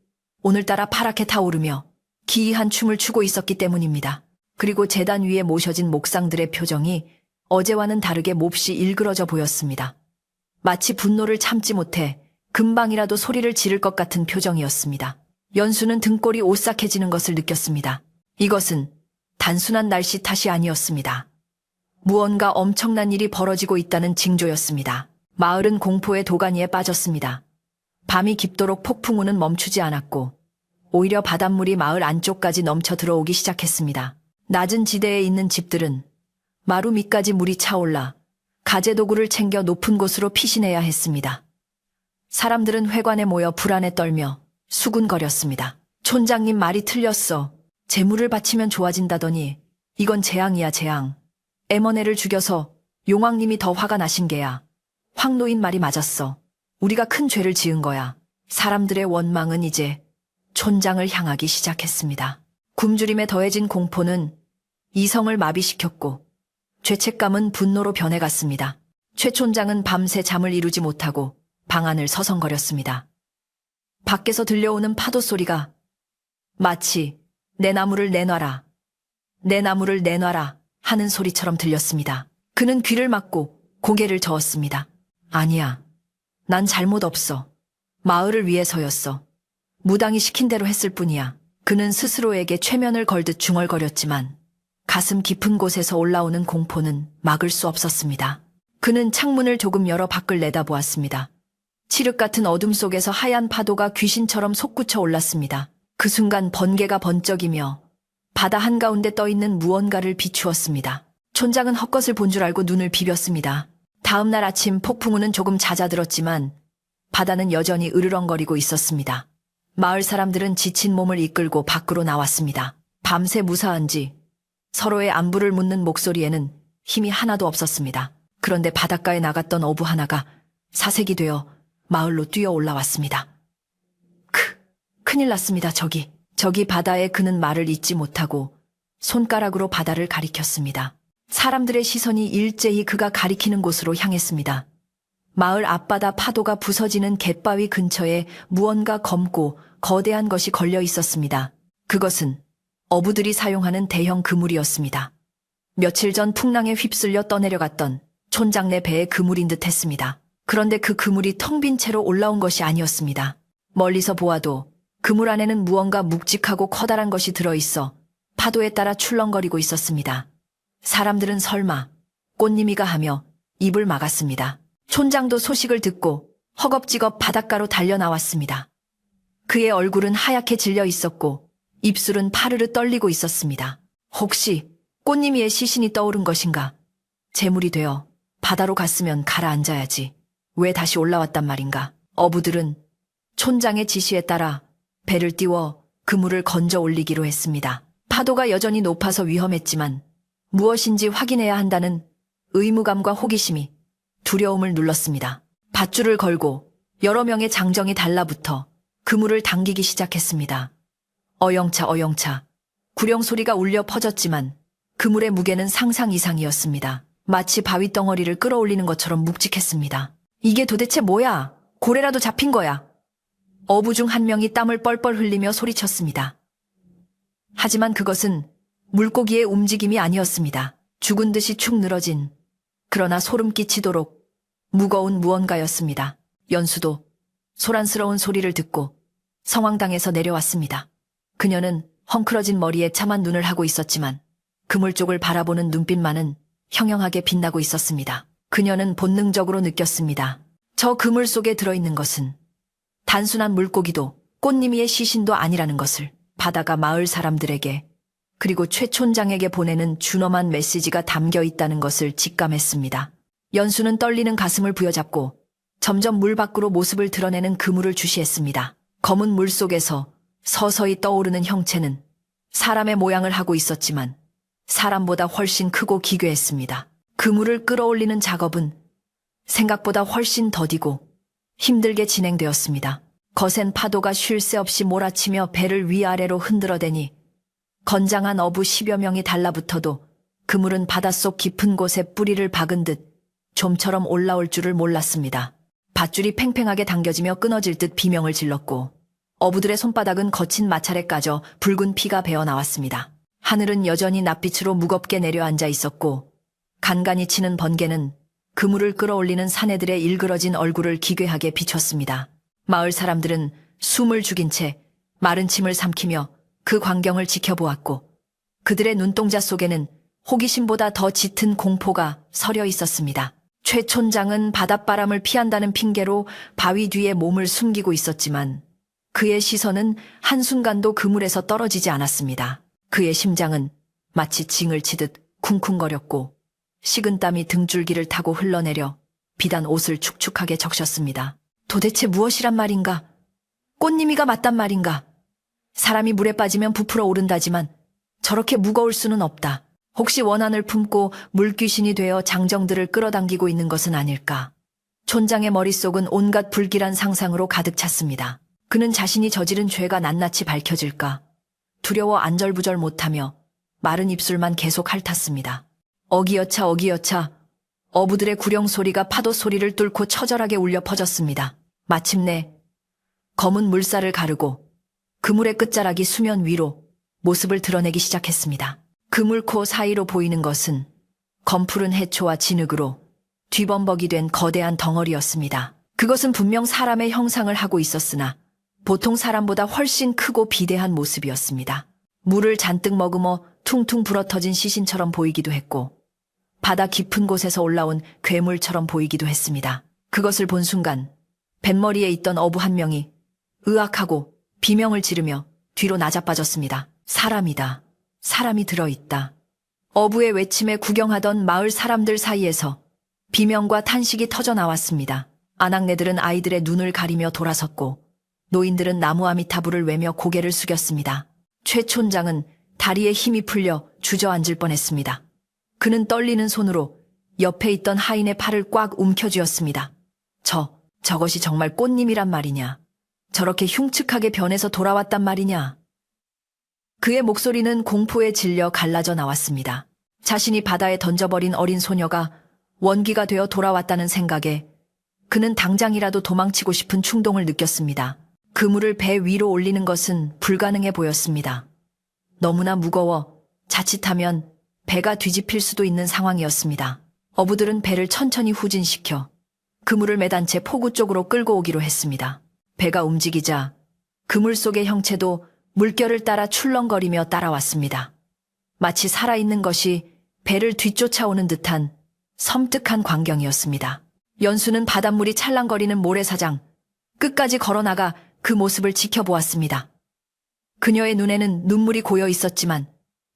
오늘따라 파랗게 타오르며 기이한 춤을 추고 있었기 때문입니다. 그리고 제단 위에 모셔진 목상들의 표정이 어제와는 다르게 몹시 일그러져 보였습니다. 마치 분노를 참지 못해 금방이라도 소리를 지를 것 같은 표정이었습니다. 연수는 등골이 오싹해지는 것을 느꼈습니다. 이것은 단순한 날씨 탓이 아니었습니다. 무언가 엄청난 일이 벌어지고 있다는 징조였습니다. 마을은 공포의 도가니에 빠졌습니다. 밤이 깊도록 폭풍우는 멈추지 않았고 오히려 바닷물이 마을 안쪽까지 넘쳐 들어오기 시작했습니다. 낮은 지대에 있는 집들은 마루 밑까지 물이 차올라 가재도구를 챙겨 높은 곳으로 피신해야 했습니다. 사람들은 회관에 모여 불안에 떨며 수군거렸습니다. 촌장님 말이 틀렸어. 재물을 바치면 좋아진다더니 이건 재앙이야 재앙. 에머네를 죽여서 용왕님이 더 화가 나신 게야. 황노인 말이 맞았어. 우리가 큰 죄를 지은 거야. 사람들의 원망은 이제 촌장을 향하기 시작했습니다. 굶주림에 더해진 공포는 이성을 마비시켰고 죄책감은 분노로 변해갔습니다. 최 촌장은 밤새 잠을 이루지 못하고 방 안을 서성거렸습니다. 밖에서 들려오는 파도 소리가 마치 내 나무를 내놔라, 내 나무를 내놔라 하는 소리처럼 들렸습니다. 그는 귀를 막고 고개를 저었습니다. 아니야, 난 잘못 없어. 마을을 위해서였어. 무당이 시킨 대로 했을 뿐이야. 그는 스스로에게 최면을 걸듯 중얼거렸지만 가슴 깊은 곳에서 올라오는 공포는 막을 수 없었습니다. 그는 창문을 조금 열어 밖을 내다보았습니다. 칠흑 같은 어둠 속에서 하얀 파도가 귀신처럼 솟구쳐 올랐습니다. 그 순간 번개가 번쩍이며 바다 한가운데 떠있는 무언가를 비추었습니다. 촌장은 헛것을 본 줄 알고 눈을 비볐습니다. 다음 날 아침 폭풍우는 조금 잦아들었지만 바다는 여전히 으르렁거리고 있었습니다. 마을 사람들은 지친 몸을 이끌고 밖으로 나왔습니다. 밤새 무사한지 서로의 안부를 묻는 목소리에는 힘이 하나도 없었습니다. 그런데 바닷가에 나갔던 어부 하나가 사색이 되어 마을로 뛰어 올라왔습니다. 큰일 났습니다. 저기 바다에. 그는 말을 잇지 못하고 손가락으로 바다를 가리켰습니다. 사람들의 시선이 일제히 그가 가리키는 곳으로 향했습니다. 마을 앞바다 파도가 부서지는 갯바위 근처에 무언가 검고 거대한 것이 걸려 있었습니다. 그것은 어부들이 사용하는 대형 그물이었습니다. 며칠 전 풍랑에 휩쓸려 떠내려갔던 촌장네 배의 그물인 듯 했습니다. 그런데 그 그물이 텅 빈 채로 올라온 것이 아니었습니다. 멀리서 보아도 그물 안에는 무언가 묵직하고 커다란 것이 들어있어 파도에 따라 출렁거리고 있었습니다. 사람들은 설마 꽃님이가 하며 입을 막았습니다. 촌장도 소식을 듣고 허겁지겁 바닷가로 달려나왔습니다. 그의 얼굴은 하얗게 질려 있었고 입술은 파르르 떨리고 있었습니다. 혹시 꽃님이의 시신이 떠오른 것인가? 재물이 되어 바다로 갔으면 가라앉아야지. 왜 다시 올라왔단 말인가? 어부들은 촌장의 지시에 따라 배를 띄워 그물을 건져 올리기로 했습니다. 파도가 여전히 높아서 위험했지만 무엇인지 확인해야 한다는 의무감과 호기심이 두려움을 눌렀습니다. 밧줄을 걸고 여러 명의 장정이 달라붙어 그물을 당기기 시작했습니다. 어영차 구령 소리가 울려 퍼졌지만 그물의 무게는 상상 이상이었습니다. 마치 바위 덩어리를 끌어올리는 것처럼 묵직했습니다. 이게 도대체 뭐야? 고래라도 잡힌 거야. 어부 중 한 명이 땀을 뻘뻘 흘리며 소리쳤습니다. 하지만 그것은 물고기의 움직임이 아니었습니다. 죽은 듯이 축 늘어진, 그러나 소름 끼치도록 무거운 무언가였습니다. 연수도 소란스러운 소리를 듣고 성황당에서 내려왔습니다. 그녀는 헝클어진 머리에 참한 눈을 하고 있었지만 그물 쪽을 바라보는 눈빛만은 형형하게 빛나고 있었습니다. 그녀는 본능적으로 느꼈습니다. 저 그물 속에 들어있는 것은 단순한 물고기도 꽃님이의 시신도 아니라는 것을. 바다가 마을 사람들에게 그리고 최 촌장에게 보내는 준엄한 메시지가 담겨 있다는 것을 직감했습니다. 연수는 떨리는 가슴을 부여잡고 점점 물 밖으로 모습을 드러내는 그물을 주시했습니다. 검은 물 속에서 서서히 떠오르는 형체는 사람의 모양을 하고 있었지만 사람보다 훨씬 크고 기괴했습니다. 그물을 끌어올리는 작업은 생각보다 훨씬 더디고 힘들게 진행되었습니다. 거센 파도가 쉴 새 없이 몰아치며 배를 위아래로 흔들어대니 건장한 어부 10여 명이 달라붙어도 그물은 바닷속 깊은 곳에 뿌리를 박은 듯 좀처럼 올라올 줄을 몰랐습니다. 밧줄이 팽팽하게 당겨지며 끊어질 듯 비명을 질렀고 어부들의 손바닥은 거친 마찰에 까져 붉은 피가 배어 나왔습니다. 하늘은 여전히 낯빛으로 무겁게 내려앉아 있었고 간간히 치는 번개는 그물을 끌어올리는 사내들의 일그러진 얼굴을 기괴하게 비췄습니다. 마을 사람들은 숨을 죽인 채 마른 침을 삼키며 그 광경을 지켜보았고 그들의 눈동자 속에는 호기심보다 더 짙은 공포가 서려 있었습니다. 최 촌장은 바닷바람을 피한다는 핑계로 바위 뒤에 몸을 숨기고 있었지만 그의 시선은 한순간도 그물에서 떨어지지 않았습니다. 그의 심장은 마치 징을 치듯 쿵쿵거렸고 식은땀이 등줄기를 타고 흘러내려 비단 옷을 축축하게 적셨습니다. 도대체 무엇이란 말인가? 꽃님이가 맞단 말인가? 사람이 물에 빠지면 부풀어 오른다지만 저렇게 무거울 수는 없다. 혹시 원한을 품고 물귀신이 되어 장정들을 끌어당기고 있는 것은 아닐까? 촌장의 머릿속은 온갖 불길한 상상으로 가득 찼습니다. 그는 자신이 저지른 죄가 낱낱이 밝혀질까? 두려워 안절부절 못하며 마른 입술만 계속 핥았습니다. 어기여차 어기여차 어부들의 구령 소리가 파도 소리를 뚫고 처절하게 울려 퍼졌습니다. 마침내 검은 물살을 가르고 그물의 끝자락이 수면 위로 모습을 드러내기 시작했습니다. 그물코 사이로 보이는 것은 검푸른 해초와 진흙으로 뒤범벅이 된 거대한 덩어리였습니다. 그것은 분명 사람의 형상을 하고 있었으나 보통 사람보다 훨씬 크고 비대한 모습이었습니다. 물을 잔뜩 머금어 퉁퉁 불어터진 시신처럼 보이기도 했고 바다 깊은 곳에서 올라온 괴물처럼 보이기도 했습니다. 그것을 본 순간 뱃머리에 있던 어부 한 명이 으악하고 비명을 지르며 뒤로 나자빠졌습니다. 사람이다. 사람이 들어있다. 어부의 외침에 구경하던 마을 사람들 사이에서 비명과 탄식이 터져 나왔습니다. 아낙네들은 아이들의 눈을 가리며 돌아섰고 노인들은 나무 아미타불을 외며 고개를 숙였습니다. 최 촌장은 다리에 힘이 풀려 주저앉을 뻔했습니다. 그는 떨리는 손으로 옆에 있던 하인의 팔을 꽉 움켜쥐었습니다. 저것이 정말 꽃님이란 말이냐? 저렇게 흉측하게 변해서 돌아왔단 말이냐? 그의 목소리는 공포에 질려 갈라져 나왔습니다. 자신이 바다에 던져버린 어린 소녀가 원기가 되어 돌아왔다는 생각에 그는 당장이라도 도망치고 싶은 충동을 느꼈습니다. 그물을 배 위로 올리는 것은 불가능해 보였습니다. 너무나 무거워 자칫하면 배가 뒤집힐 수도 있는 상황이었습니다. 어부들은 배를 천천히 후진시켜 그물을 매단 채 포구 쪽으로 끌고 오기로 했습니다. 배가 움직이자 그물 속의 형체도 물결을 따라 출렁거리며 따라왔습니다. 마치 살아있는 것이 배를 뒤쫓아오는 듯한 섬뜩한 광경이었습니다. 연수는 바닷물이 찰랑거리는 모래사장 끝까지 걸어나가 그 모습을 지켜보았습니다. 그녀의 눈에는 눈물이 고여 있었지만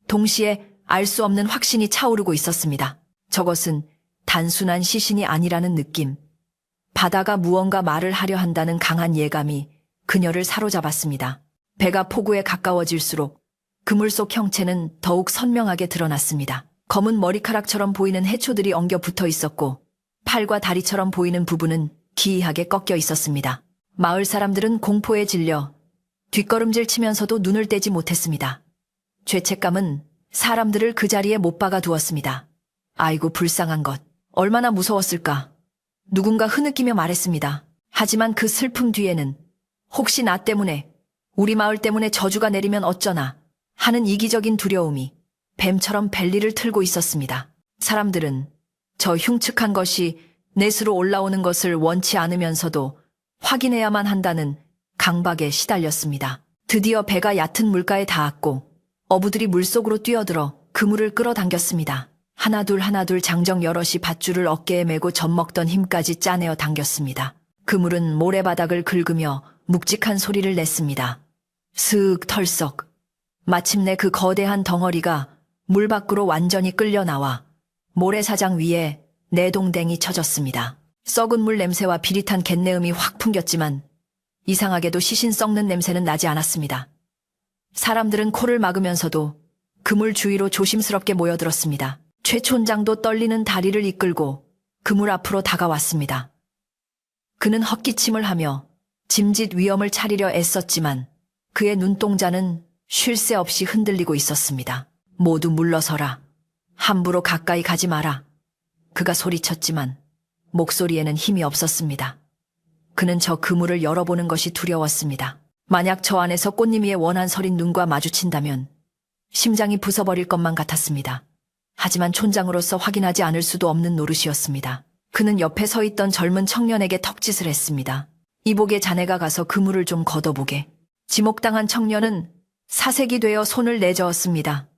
동시에 알 수 없는 확신이 차오르고 있었습니다. 저것은 단순한 시신이 아니라는 느낌. 바다가 무언가 말을 하려 한다는 강한 예감이 그녀를 사로잡았습니다. 배가 포구에 가까워질수록 그물 속 형체는 더욱 선명하게 드러났습니다. 검은 머리카락처럼 보이는 해초들이 엉겨 붙어 있었고 팔과 다리처럼 보이는 부분은 기이하게 꺾여 있었습니다. 마을 사람들은 공포에 질려 뒷걸음질 치면서도 눈을 떼지 못했습니다. 죄책감은 사람들을 그 자리에 못 박아 두었습니다. 아이고 불쌍한 것. 얼마나 무서웠을까. 누군가 흐느끼며 말했습니다. 하지만 그 슬픔 뒤에는 혹시 나 때문에 우리 마을 때문에 저주가 내리면 어쩌나 하는 이기적인 두려움이 뱀처럼 벨리를 틀고 있었습니다. 사람들은 저 흉측한 것이 넷으로 올라오는 것을 원치 않으면서도 확인해야만 한다는 강박에 시달렸습니다. 드디어 배가 얕은 물가에 닿았고 어부들이 물속으로 뛰어들어 그물을 끌어당겼습니다. 하나둘 장정 여럿이 밧줄을 어깨에 메고 젖먹던 힘까지 짜내어 당겼습니다. 그물은 모래바닥을 긁으며 묵직한 소리를 냈습니다. 스윽 털썩. 마침내 그 거대한 덩어리가 물 밖으로 완전히 끌려 나와 모래사장 위에 내동댕이 쳐졌습니다. 썩은 물 냄새와 비릿한 갯내음이 확 풍겼지만 이상하게도 시신 썩는 냄새는 나지 않았습니다. 사람들은 코를 막으면서도 그물 주위로 조심스럽게 모여들었습니다. 최 촌장도 떨리는 다리를 이끌고 그물 앞으로 다가왔습니다. 그는 헛기침을 하며 짐짓 위험을 차리려 애썼지만 그의 눈동자는 쉴 새 없이 흔들리고 있었습니다. 모두 물러서라. 함부로 가까이 가지 마라. 그가 소리쳤지만 목소리에는 힘이 없었습니다. 그는 저 그물을 열어보는 것이 두려웠습니다. 만약 저 안에서 꽃님이의 원한 서린 눈과 마주친다면 심장이 부서버릴 것만 같았습니다. 하지만 촌장으로서 확인하지 않을 수도 없는 노릇이었습니다. 그는 옆에 서 있던 젊은 청년에게 턱짓을 했습니다. 이복의 자네가 가서 그물을 좀 걷어보게. 지목당한 청년은 사색이 되어 손을 내저었습니다.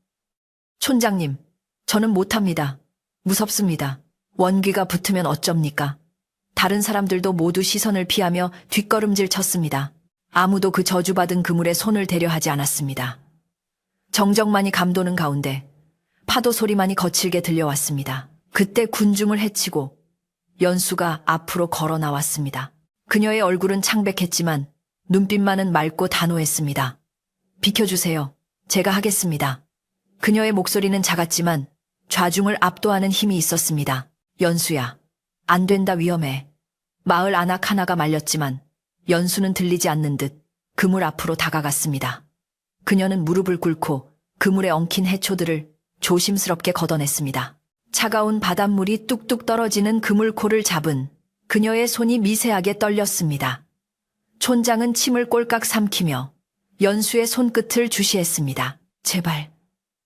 촌장님, 저는 못합니다. 무섭습니다. 원귀가 붙으면 어쩝니까? 다른 사람들도 모두 시선을 피하며 뒷걸음질 쳤습니다. 아무도 그 저주받은 그물에 손을 대려 하지 않았습니다. 정적만이 감도는 가운데 파도 소리만이 거칠게 들려왔습니다. 그때 군중을 헤치고 연수가 앞으로 걸어 나왔습니다. 그녀의 얼굴은 창백했지만 눈빛만은 맑고 단호했습니다. 비켜주세요. 제가 하겠습니다. 그녀의 목소리는 작았지만 좌중을 압도하는 힘이 있었습니다. 연수야, 안 된다, 위험해. 마을 안악 하나가 말렸지만 연수는 들리지 않는 듯 그물 앞으로 다가갔습니다. 그녀는 무릎을 꿇고 그물에 엉킨 해초들을 조심스럽게 걷어냈습니다. 차가운 바닷물이 뚝뚝 떨어지는 그물코를 잡은 그녀의 손이 미세하게 떨렸습니다. 촌장은 침을 꼴깍 삼키며 연수의 손끝을 주시했습니다.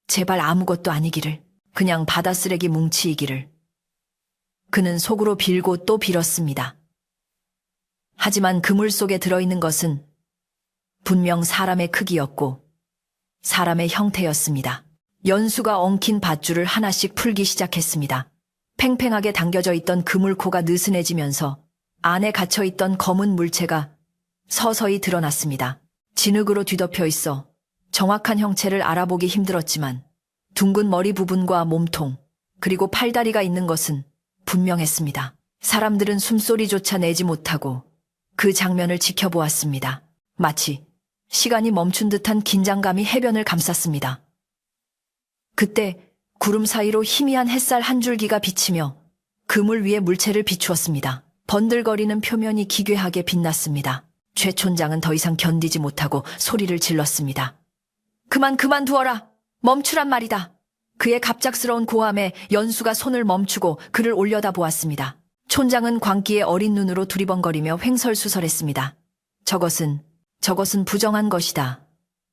제발 아무것도 아니기를. 그냥 바다 쓰레기 뭉치이기를. 그는 속으로 빌고 또 빌었습니다. 하지만 그물 속에 들어있는 것은 분명 사람의 크기였고 사람의 형태였습니다. 연수가 엉킨 밧줄을 하나씩 풀기 시작했습니다. 팽팽하게 당겨져 있던 그물코가 느슨해지면서 안에 갇혀있던 검은 물체가 서서히 드러났습니다. 진흙으로 뒤덮여 있어 정확한 형체를 알아보기 힘들었지만 둥근 머리 부분과 몸통, 그리고 팔다리가 있는 것은 분명했습니다. 사람들은 숨소리조차 내지 못하고 그 장면을 지켜보았습니다. 마치 시간이 멈춘 듯한 긴장감이 해변을 감쌌습니다. 그때 구름 사이로 희미한 햇살 한 줄기가 비치며 그물 위에 물체를 비추었습니다. 번들거리는 표면이 기괴하게 빛났습니다. 최 촌장은 더 이상 견디지 못하고 소리를 질렀습니다. 그만두어라! 멈추란 말이다! 그의 갑작스러운 고함에 연수가 손을 멈추고 그를 올려다보았습니다. 촌장은 광기에 어린 눈으로 두리번거리며 횡설수설했습니다. 저것은 부정한 것이다.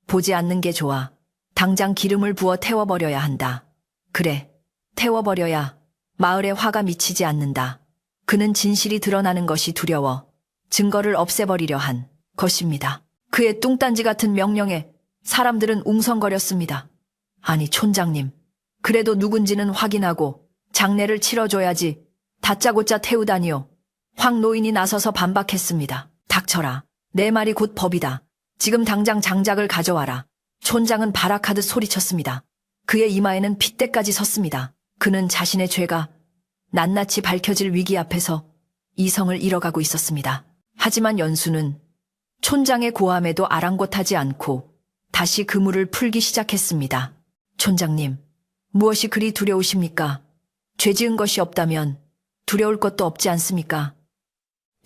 보지 않는 게 좋아. 당장 기름을 부어 태워버려야 한다. 그래, 태워버려야 마을에 화가 미치지 않는다. 그는 진실이 드러나는 것이 두려워 증거를 없애버리려 한 것입니다. 그의 뚱딴지 같은 명령에 사람들은 웅성거렸습니다. 아니, 촌장님, 그래도 누군지는 확인하고 장례를 치러줘야지 다짜고짜 태우다니요. 황 노인이 나서서 반박했습니다. 닥쳐라. 내 말이 곧 법이다. 지금 당장 장작을 가져와라. 촌장은 발악하듯 소리쳤습니다. 그의 이마에는 핏대까지 섰습니다. 그는 자신의 죄가 낱낱이 밝혀질 위기 앞에서 이성을 잃어가고 있었습니다. 하지만 연수는 촌장의 고함에도 아랑곳하지 않고 다시 그물을 풀기 시작했습니다. 촌장님, 무엇이 그리 두려우십니까? 죄 지은 것이 없다면 두려울 것도 없지 않습니까?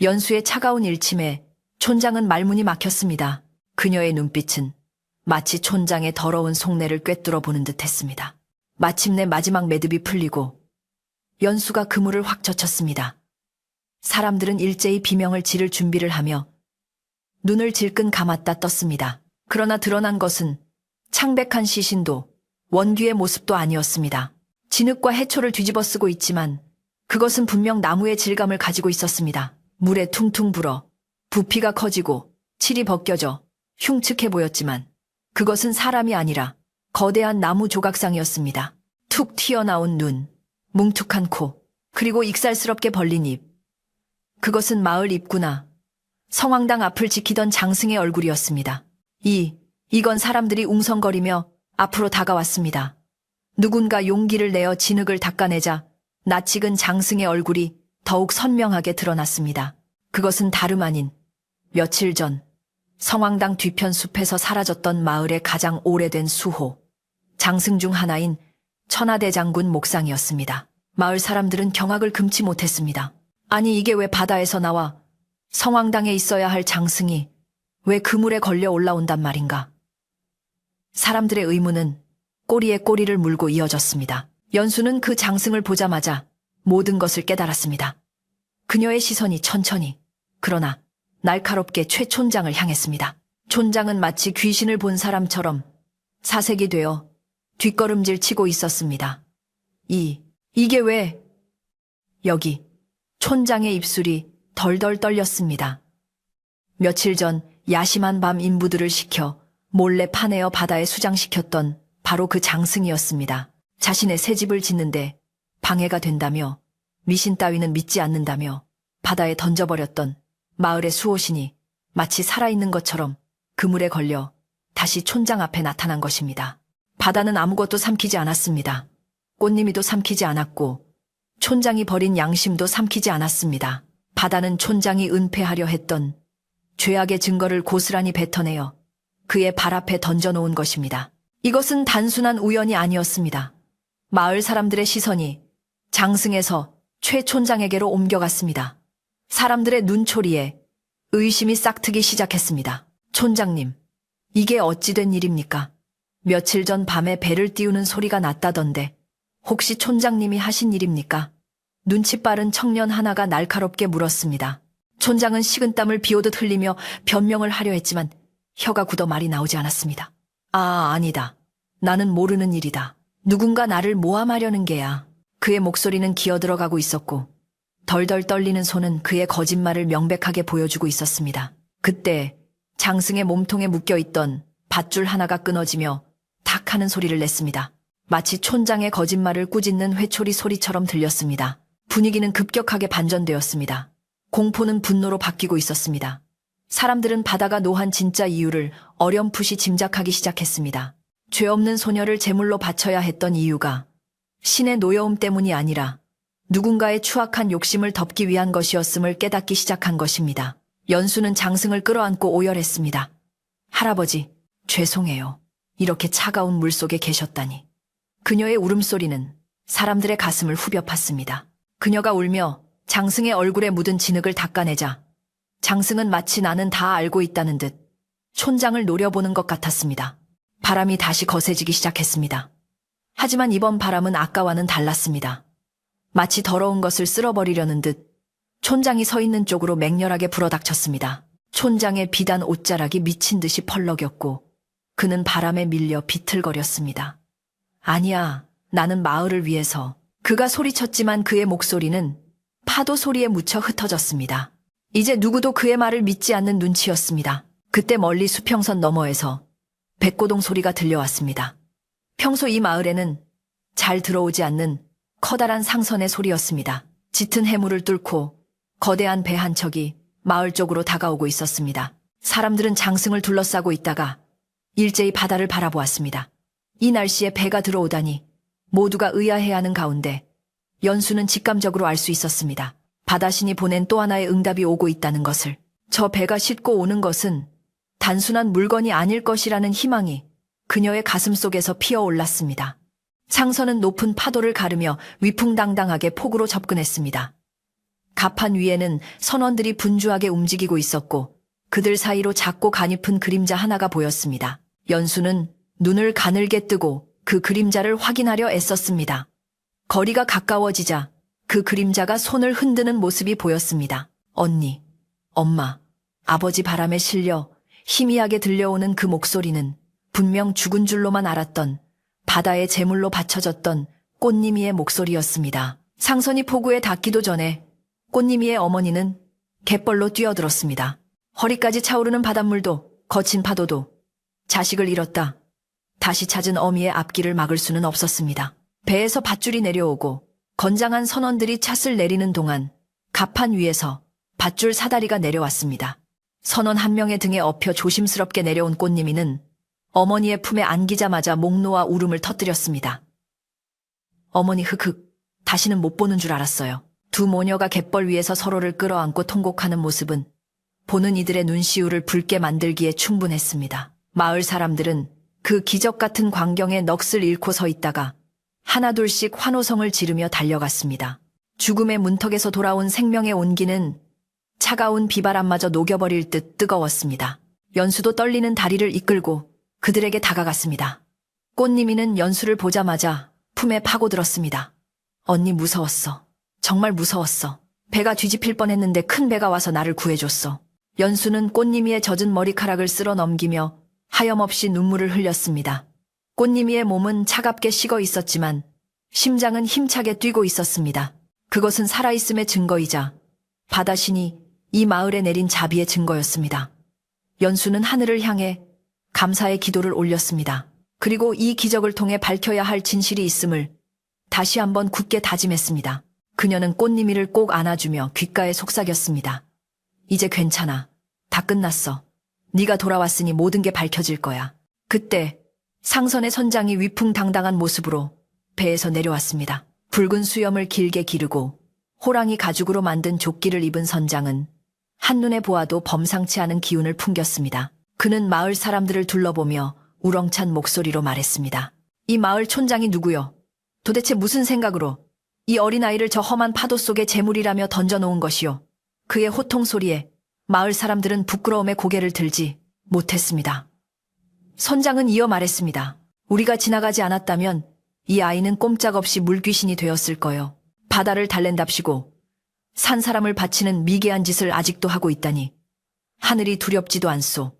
연수의 차가운 일침에 촌장은 말문이 막혔습니다. 그녀의 눈빛은 마치 촌장의 더러운 속내를 꿰뚫어 보는 듯 했습니다. 마침내 마지막 매듭이 풀리고 연수가 그물을 확 젖혔습니다. 사람들은 일제히 비명을 지를 준비를 하며 눈을 질끈 감았다 떴습니다. 그러나 드러난 것은 창백한 시신도 원귀의 모습도 아니었습니다. 진흙과 해초를 뒤집어 쓰고 있지만 그것은 분명 나무의 질감을 가지고 있었습니다. 물에 퉁퉁 불어 부피가 커지고 칠이 벗겨져 흉측해 보였지만 그것은 사람이 아니라 거대한 나무 조각상이었습니다. 툭 튀어나온 눈, 뭉툭한 코, 그리고 익살스럽게 벌린 입. 그것은 마을 입구나 성황당 앞을 지키던 장승의 얼굴이었습니다. 이건 사람들이 웅성거리며 앞으로 다가왔습니다. 누군가 용기를 내어 진흙을 닦아내자 낯익은 장승의 얼굴이 더욱 선명하게 드러났습니다. 그것은 다름 아닌 며칠 전 성황당 뒤편 숲에서 사라졌던 마을의 가장 오래된 수호, 장승 중 하나인 천하대장군 목상이었습니다. 마을 사람들은 경악을 금치 못했습니다. 아니, 이게 왜 바다에서 나와 성황당에 있어야 할 장승이 왜 그물에 걸려 올라온단 말인가? 사람들의 의문은 꼬리에 꼬리를 물고 이어졌습니다. 연수는 그 장승을 보자마자 모든 것을 깨달았습니다. 그녀의 시선이 천천히, 그러나 날카롭게 최 촌장을 향했습니다. 촌장은 마치 귀신을 본 사람처럼 사색이 되어 뒷걸음질 치고 있었습니다. 이게 왜? 여기 촌장의 입술이 덜덜 떨렸습니다. 며칠 전 야심한 밤 인부들을 시켜 몰래 파내어 바다에 수장시켰던 바로 그 장승이었습니다. 자신의 새 집을 짓는데 방해가 된다며, 미신 따위는 믿지 않는다며 바다에 던져버렸던 마을의 수호신이 마치 살아있는 것처럼 그물에 걸려 다시 촌장 앞에 나타난 것입니다. 바다는 아무것도 삼키지 않았습니다. 꽃님이도 삼키지 않았고 촌장이 버린 양심도 삼키지 않았습니다. 바다는 촌장이 은폐하려 했던 죄악의 증거를 고스란히 뱉어내어 그의 발 앞에 던져놓은 것입니다. 이것은 단순한 우연이 아니었습니다. 마을 사람들의 시선이 장승에서 최 촌장에게로 옮겨갔습니다. 사람들의 눈초리에 의심이 싹트기 시작했습니다. 촌장님, 이게 어찌 된 일입니까? 며칠 전 밤에 배를 띄우는 소리가 났다던데 혹시 촌장님이 하신 일입니까? 눈치 빠른 청년 하나가 날카롭게 물었습니다. 촌장은 식은땀을 비오듯 흘리며 변명을 하려 했지만 혀가 굳어 말이 나오지 않았습니다. 아니다. 나는 모르는 일이다. 누군가 나를 모함하려는 게야. 그의 목소리는 기어들어가고 있었고 덜덜 떨리는 손은 그의 거짓말을 명백하게 보여주고 있었습니다. 그때 장승의 몸통에 묶여있던 밧줄 하나가 끊어지며 탁 하는 소리를 냈습니다. 마치 촌장의 거짓말을 꾸짖는 회초리 소리처럼 들렸습니다. 분위기는 급격하게 반전되었습니다. 공포는 분노로 바뀌고 있었습니다. 사람들은 바다가 노한 진짜 이유를 어렴풋이 짐작하기 시작했습니다. 죄 없는 소녀를 제물로 바쳐야 했던 이유가 신의 노여움 때문이 아니라 누군가의 추악한 욕심을 덮기 위한 것이었음을 깨닫기 시작한 것입니다. 연수는 장승을 끌어안고 오열했습니다. 할아버지, 죄송해요. 이렇게 차가운 물속에 계셨다니. 그녀의 울음소리는 사람들의 가슴을 후벼 팠습니다. 그녀가 울며 장승의 얼굴에 묻은 진흙을 닦아내자 장승은 마치 나는 다 알고 있다는 듯 촌장을 노려보는 것 같았습니다. 바람이 다시 거세지기 시작했습니다. 하지만 이번 바람은 아까와는 달랐습니다. 마치 더러운 것을 쓸어버리려는 듯 촌장이 서 있는 쪽으로 맹렬하게 불어닥쳤습니다. 촌장의 비단 옷자락이 미친 듯이 펄럭였고 그는 바람에 밀려 비틀거렸습니다. 아니야, 나는 마을을 위해서. 그가 소리쳤지만 그의 목소리는 파도 소리에 묻혀 흩어졌습니다. 이제 누구도 그의 말을 믿지 않는 눈치였습니다. 그때 멀리 수평선 너머에서 백고동 소리가 들려왔습니다. 평소 이 마을에는 잘 들어오지 않는 커다란 상선의 소리였습니다. 짙은 해물을 뚫고 거대한 배 한 척이 마을 쪽으로 다가오고 있었습니다. 사람들은 장승을 둘러싸고 있다가 일제히 바다를 바라보았습니다. 이 날씨에 배가 들어오다니 모두가 의아해하는 가운데 연수는 직감적으로 알 수 있었습니다. 바다신이 보낸 또 하나의 응답이 오고 있다는 것을. 저 배가 싣고 오는 것은 단순한 물건이 아닐 것이라는 희망이 그녀의 가슴 속에서 피어올랐습니다. 상선은 높은 파도를 가르며 위풍당당하게 폭우로 접근했습니다. 갑판 위에는 선원들이 분주하게 움직이고 있었고 그들 사이로 작고 가냘픈 그림자 하나가 보였습니다. 연수는 눈을 가늘게 뜨고 그 그림자를 확인하려 애썼습니다. 거리가 가까워지자 그 그림자가 손을 흔드는 모습이 보였습니다. 언니, 엄마, 아버지 바람에 실려 희미하게 들려오는 그 목소리는 분명 죽은 줄로만 알았던 바다의 제물로 바쳐졌던 꽃님이의 목소리였습니다. 상선이 폭우에 닿기도 전에 꽃님이의 어머니는 갯벌로 뛰어들었습니다. 허리까지 차오르는 바닷물도 거친 파도도 자식을 잃었다 다시 찾은 어미의 앞길을 막을 수는 없었습니다. 배에서 밧줄이 내려오고 건장한 선원들이 찻을 내리는 동안 갑판 위에서 밧줄 사다리가 내려왔습니다. 선원 한 명의 등에 엎여 조심스럽게 내려온 꽃님이는 어머니의 품에 안기자마자 목 놓아 울음을 터뜨렸습니다. 어머니 흑흑, 다시는 못 보는 줄 알았어요. 두 모녀가 갯벌 위에서 서로를 끌어안고 통곡하는 모습은 보는 이들의 눈시울을 붉게 만들기에 충분했습니다. 마을 사람들은 그 기적 같은 광경에 넋을 잃고 서 있다가 하나둘씩 환호성을 지르며 달려갔습니다. 죽음의 문턱에서 돌아온 생명의 온기는 차가운 비바람마저 녹여버릴 듯 뜨거웠습니다. 연수도 떨리는 다리를 이끌고 그들에게 다가갔습니다. 꽃님이는 연수를 보자마자 품에 파고들었습니다. 언니 무서웠어. 정말 무서웠어. 배가 뒤집힐 뻔했는데 큰 배가 와서 나를 구해줬어. 연수는 꽃님이의 젖은 머리카락을 쓸어 넘기며 하염없이 눈물을 흘렸습니다. 꽃님이의 몸은 차갑게 식어 있었지만 심장은 힘차게 뛰고 있었습니다. 그것은 살아있음의 증거이자 바다신이 이 마을에 내린 자비의 증거였습니다. 연수는 하늘을 향해 감사의 기도를 올렸습니다. 그리고 이 기적을 통해 밝혀야 할 진실이 있음을 다시 한번 굳게 다짐했습니다. 그녀는 꽃님이를 꼭 안아주며 귓가에 속삭였습니다. 이제 괜찮아. 다 끝났어. 네가 돌아왔으니 모든 게 밝혀질 거야. 그때 상선의 선장이 위풍당당한 모습으로 배에서 내려왔습니다. 붉은 수염을 길게 기르고 호랑이 가죽으로 만든 조끼를 입은 선장은 한눈에 보아도 범상치 않은 기운을 풍겼습니다. 그는 마을 사람들을 둘러보며 우렁찬 목소리로 말했습니다. 이 마을 촌장이 누구요? 도대체 무슨 생각으로 이 어린아이를 저 험한 파도 속에 재물이라며 던져놓은 것이요? 그의 호통 소리에 마을 사람들은 부끄러움에 고개를 들지 못했습니다. 선장은 이어 말했습니다. 우리가 지나가지 않았다면 이 아이는 꼼짝없이 물귀신이 되었을 거요. 바다를 달랜답시고 산 사람을 바치는 미개한 짓을 아직도 하고 있다니 하늘이 두렵지도 않소.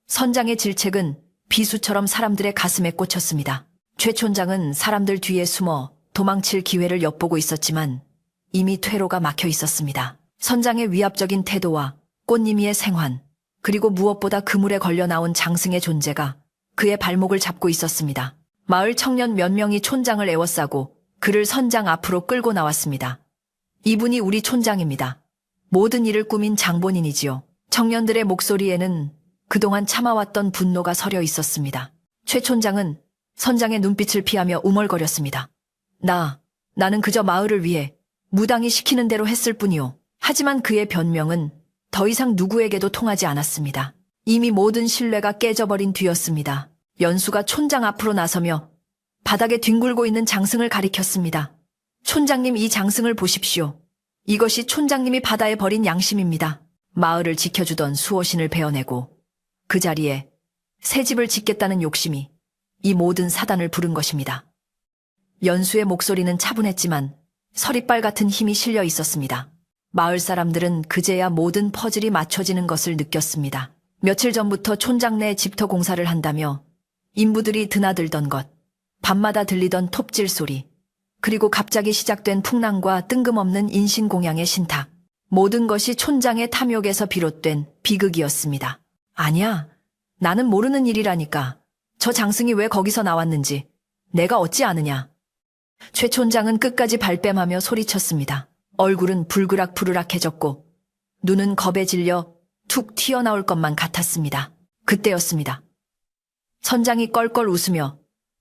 선장의 질책은 비수처럼 사람들의 가슴에 꽂혔습니다. 최 촌장은 사람들 뒤에 숨어 도망칠 기회를 엿보고 있었지만 이미 퇴로가 막혀 있었습니다. 선장의 위압적인 태도와 꽃님이의 생환, 그리고 무엇보다 그물에 걸려 나온 장승의 존재가 그의 발목을 잡고 있었습니다. 마을 청년 몇 명이 촌장을 에워싸고 그를 선장 앞으로 끌고 나왔습니다. 이분이 우리 촌장입니다. 모든 일을 꾸민 장본인이지요. 청년들의 목소리에는 그동안 참아왔던 분노가 서려 있었습니다. 최 촌장은 선장의 눈빛을 피하며 우물거렸습니다. 나는 그저 마을을 위해 무당이 시키는 대로 했을 뿐이요. 하지만 그의 변명은 더 이상 누구에게도 통하지 않았습니다. 이미 모든 신뢰가 깨져버린 뒤였습니다. 연수가 촌장 앞으로 나서며 바닥에 뒹굴고 있는 장승을 가리켰습니다. 촌장님, 이 장승을 보십시오. 이것이 촌장님이 바다에 버린 양심입니다. 마을을 지켜주던 수호신을 베어내고 그 자리에 새 집을 짓겠다는 욕심이 이 모든 사단을 부른 것입니다. 연수의 목소리는 차분했지만 서리빨 같은 힘이 실려 있었습니다. 마을 사람들은 그제야 모든 퍼즐이 맞춰지는 것을 느꼈습니다. 며칠 전부터 촌장 내 집터 공사를 한다며 인부들이 드나들던 것, 밤마다 들리던 톱질 소리, 그리고 갑자기 시작된 풍랑과 뜬금없는 인신공양의 신탁. 모든 것이 촌장의 탐욕에서 비롯된 비극이었습니다. 아니야, 나는 모르는 일이라니까. 저 장승이 왜 거기서 나왔는지 내가 어찌 아느냐. 최 촌장은 끝까지 발뺌하며 소리쳤습니다. 얼굴은 불그락부르락해졌고 눈은 겁에 질려 툭 튀어나올 것만 같았습니다. 그때였습니다. 선장이 껄껄 웃으며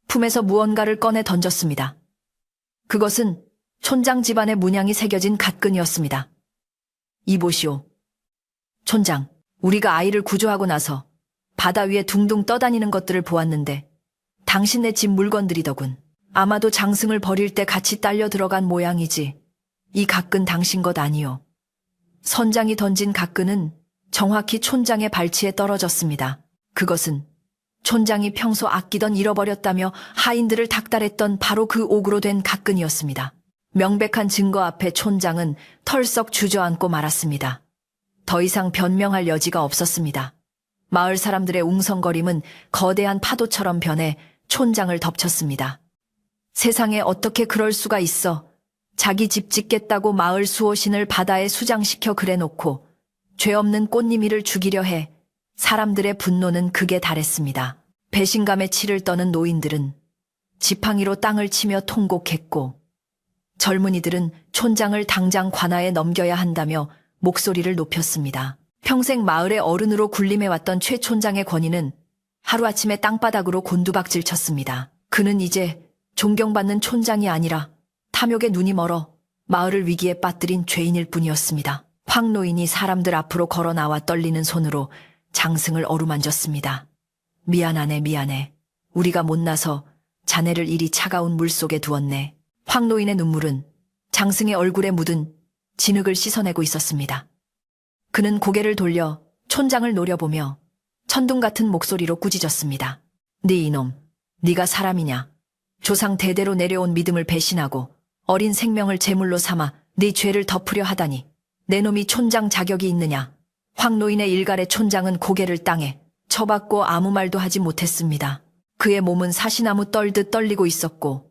품에서 무언가를 꺼내 던졌습니다. 그것은 촌장 집안의 문양이 새겨진 갓근이었습니다. 이보시오. 촌장, 우리가 아이를 구조하고 나서 바다 위에 둥둥 떠다니는 것들을 보았는데 당신네 집 물건들이더군. 아마도 장승을 버릴 때 같이 딸려 들어간 모양이지. 이 갓근 당신 것 아니오. 선장이 던진 갓근은 정확히 촌장의 발치에 떨어졌습니다. 그것은 촌장이 평소 아끼던 잃어버렸다며 하인들을 닥달했던 바로 그 옥으로 된 갓근이었습니다. 명백한 증거 앞에 촌장은 털썩 주저앉고 말았습니다. 더 이상 변명할 여지가 없었습니다. 마을 사람들의 웅성거림은 거대한 파도처럼 변해 촌장을 덮쳤습니다. 세상에 어떻게 그럴 수가 있어. 자기 집 짓겠다고 마을 수호신을 바다에 수장시켜 그래놓고 죄 없는 꽃님이를 죽이려 해. 사람들의 분노는 극에 달했습니다. 배신감에 치를 떠는 노인들은 지팡이로 땅을 치며 통곡했고 젊은이들은 촌장을 당장 관아에 넘겨야 한다며 목소리를 높였습니다. 평생 마을의 어른으로 군림해왔던 최 촌장의 권위는 하루아침에 땅바닥으로 곤두박질 쳤습니다. 그는 이제 존경받는 촌장이 아니라 탐욕에 눈이 멀어 마을을 위기에 빠뜨린 죄인일 뿐이었습니다. 황 노인이 사람들 앞으로 걸어 나와 떨리는 손으로 장승을 어루만졌습니다. 미안하네, 미안해. 우리가 못나서 자네를 이리 차가운 물속에 두었네. 황 노인의 눈물은 장승의 얼굴에 묻은 진흙을 씻어내고 있었습니다. 그는 고개를 돌려 촌장을 노려보며 천둥 같은 목소리로 꾸짖었습니다. 네 이놈, 네가 사람이냐? 조상 대대로 내려온 믿음을 배신하고 어린 생명을 제물로 삼아 네 죄를 덮으려 하다니 내 놈이 촌장 자격이 있느냐? 황노인의 일갈의 촌장은 고개를 땅에 쳐박고 아무 말도 하지 못했습니다. 그의 몸은 사시나무 떨듯 떨리고 있었고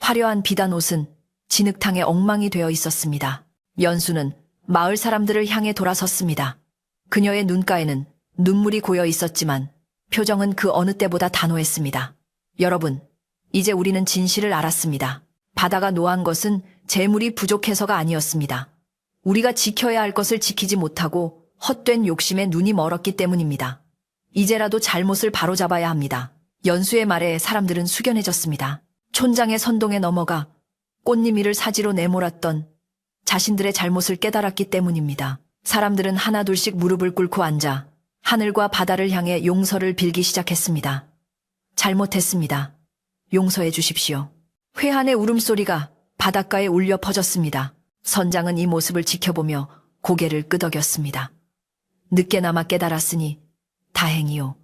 화려한 비단 옷은 진흙탕에 엉망이 되어 있었습니다. 연수는 마을 사람들을 향해 돌아섰습니다. 그녀의 눈가에는 눈물이 고여 있었지만 표정은 그 어느 때보다 단호했습니다. 여러분, 이제 우리는 진실을 알았습니다. 바다가 노한 것은 재물이 부족해서가 아니었습니다. 우리가 지켜야 할 것을 지키지 못하고 헛된 욕심에 눈이 멀었기 때문입니다. 이제라도 잘못을 바로잡아야 합니다. 연수의 말에 사람들은 숙연해졌습니다. 촌장의 선동에 넘어가 꽃님 이를 사지로 내몰았던 자신들의 잘못을 깨달았기 때문입니다. 사람들은 하나둘씩 무릎을 꿇고 앉아 하늘과 바다를 향해 용서를 빌기 시작했습니다. 잘못했습니다. 용서해 주십시오. 회한의 울음소리가 바닷가에 울려 퍼졌습니다. 선장은 이 모습을 지켜보며 고개를 끄덕였습니다. 늦게나마 깨달았으니 다행이요.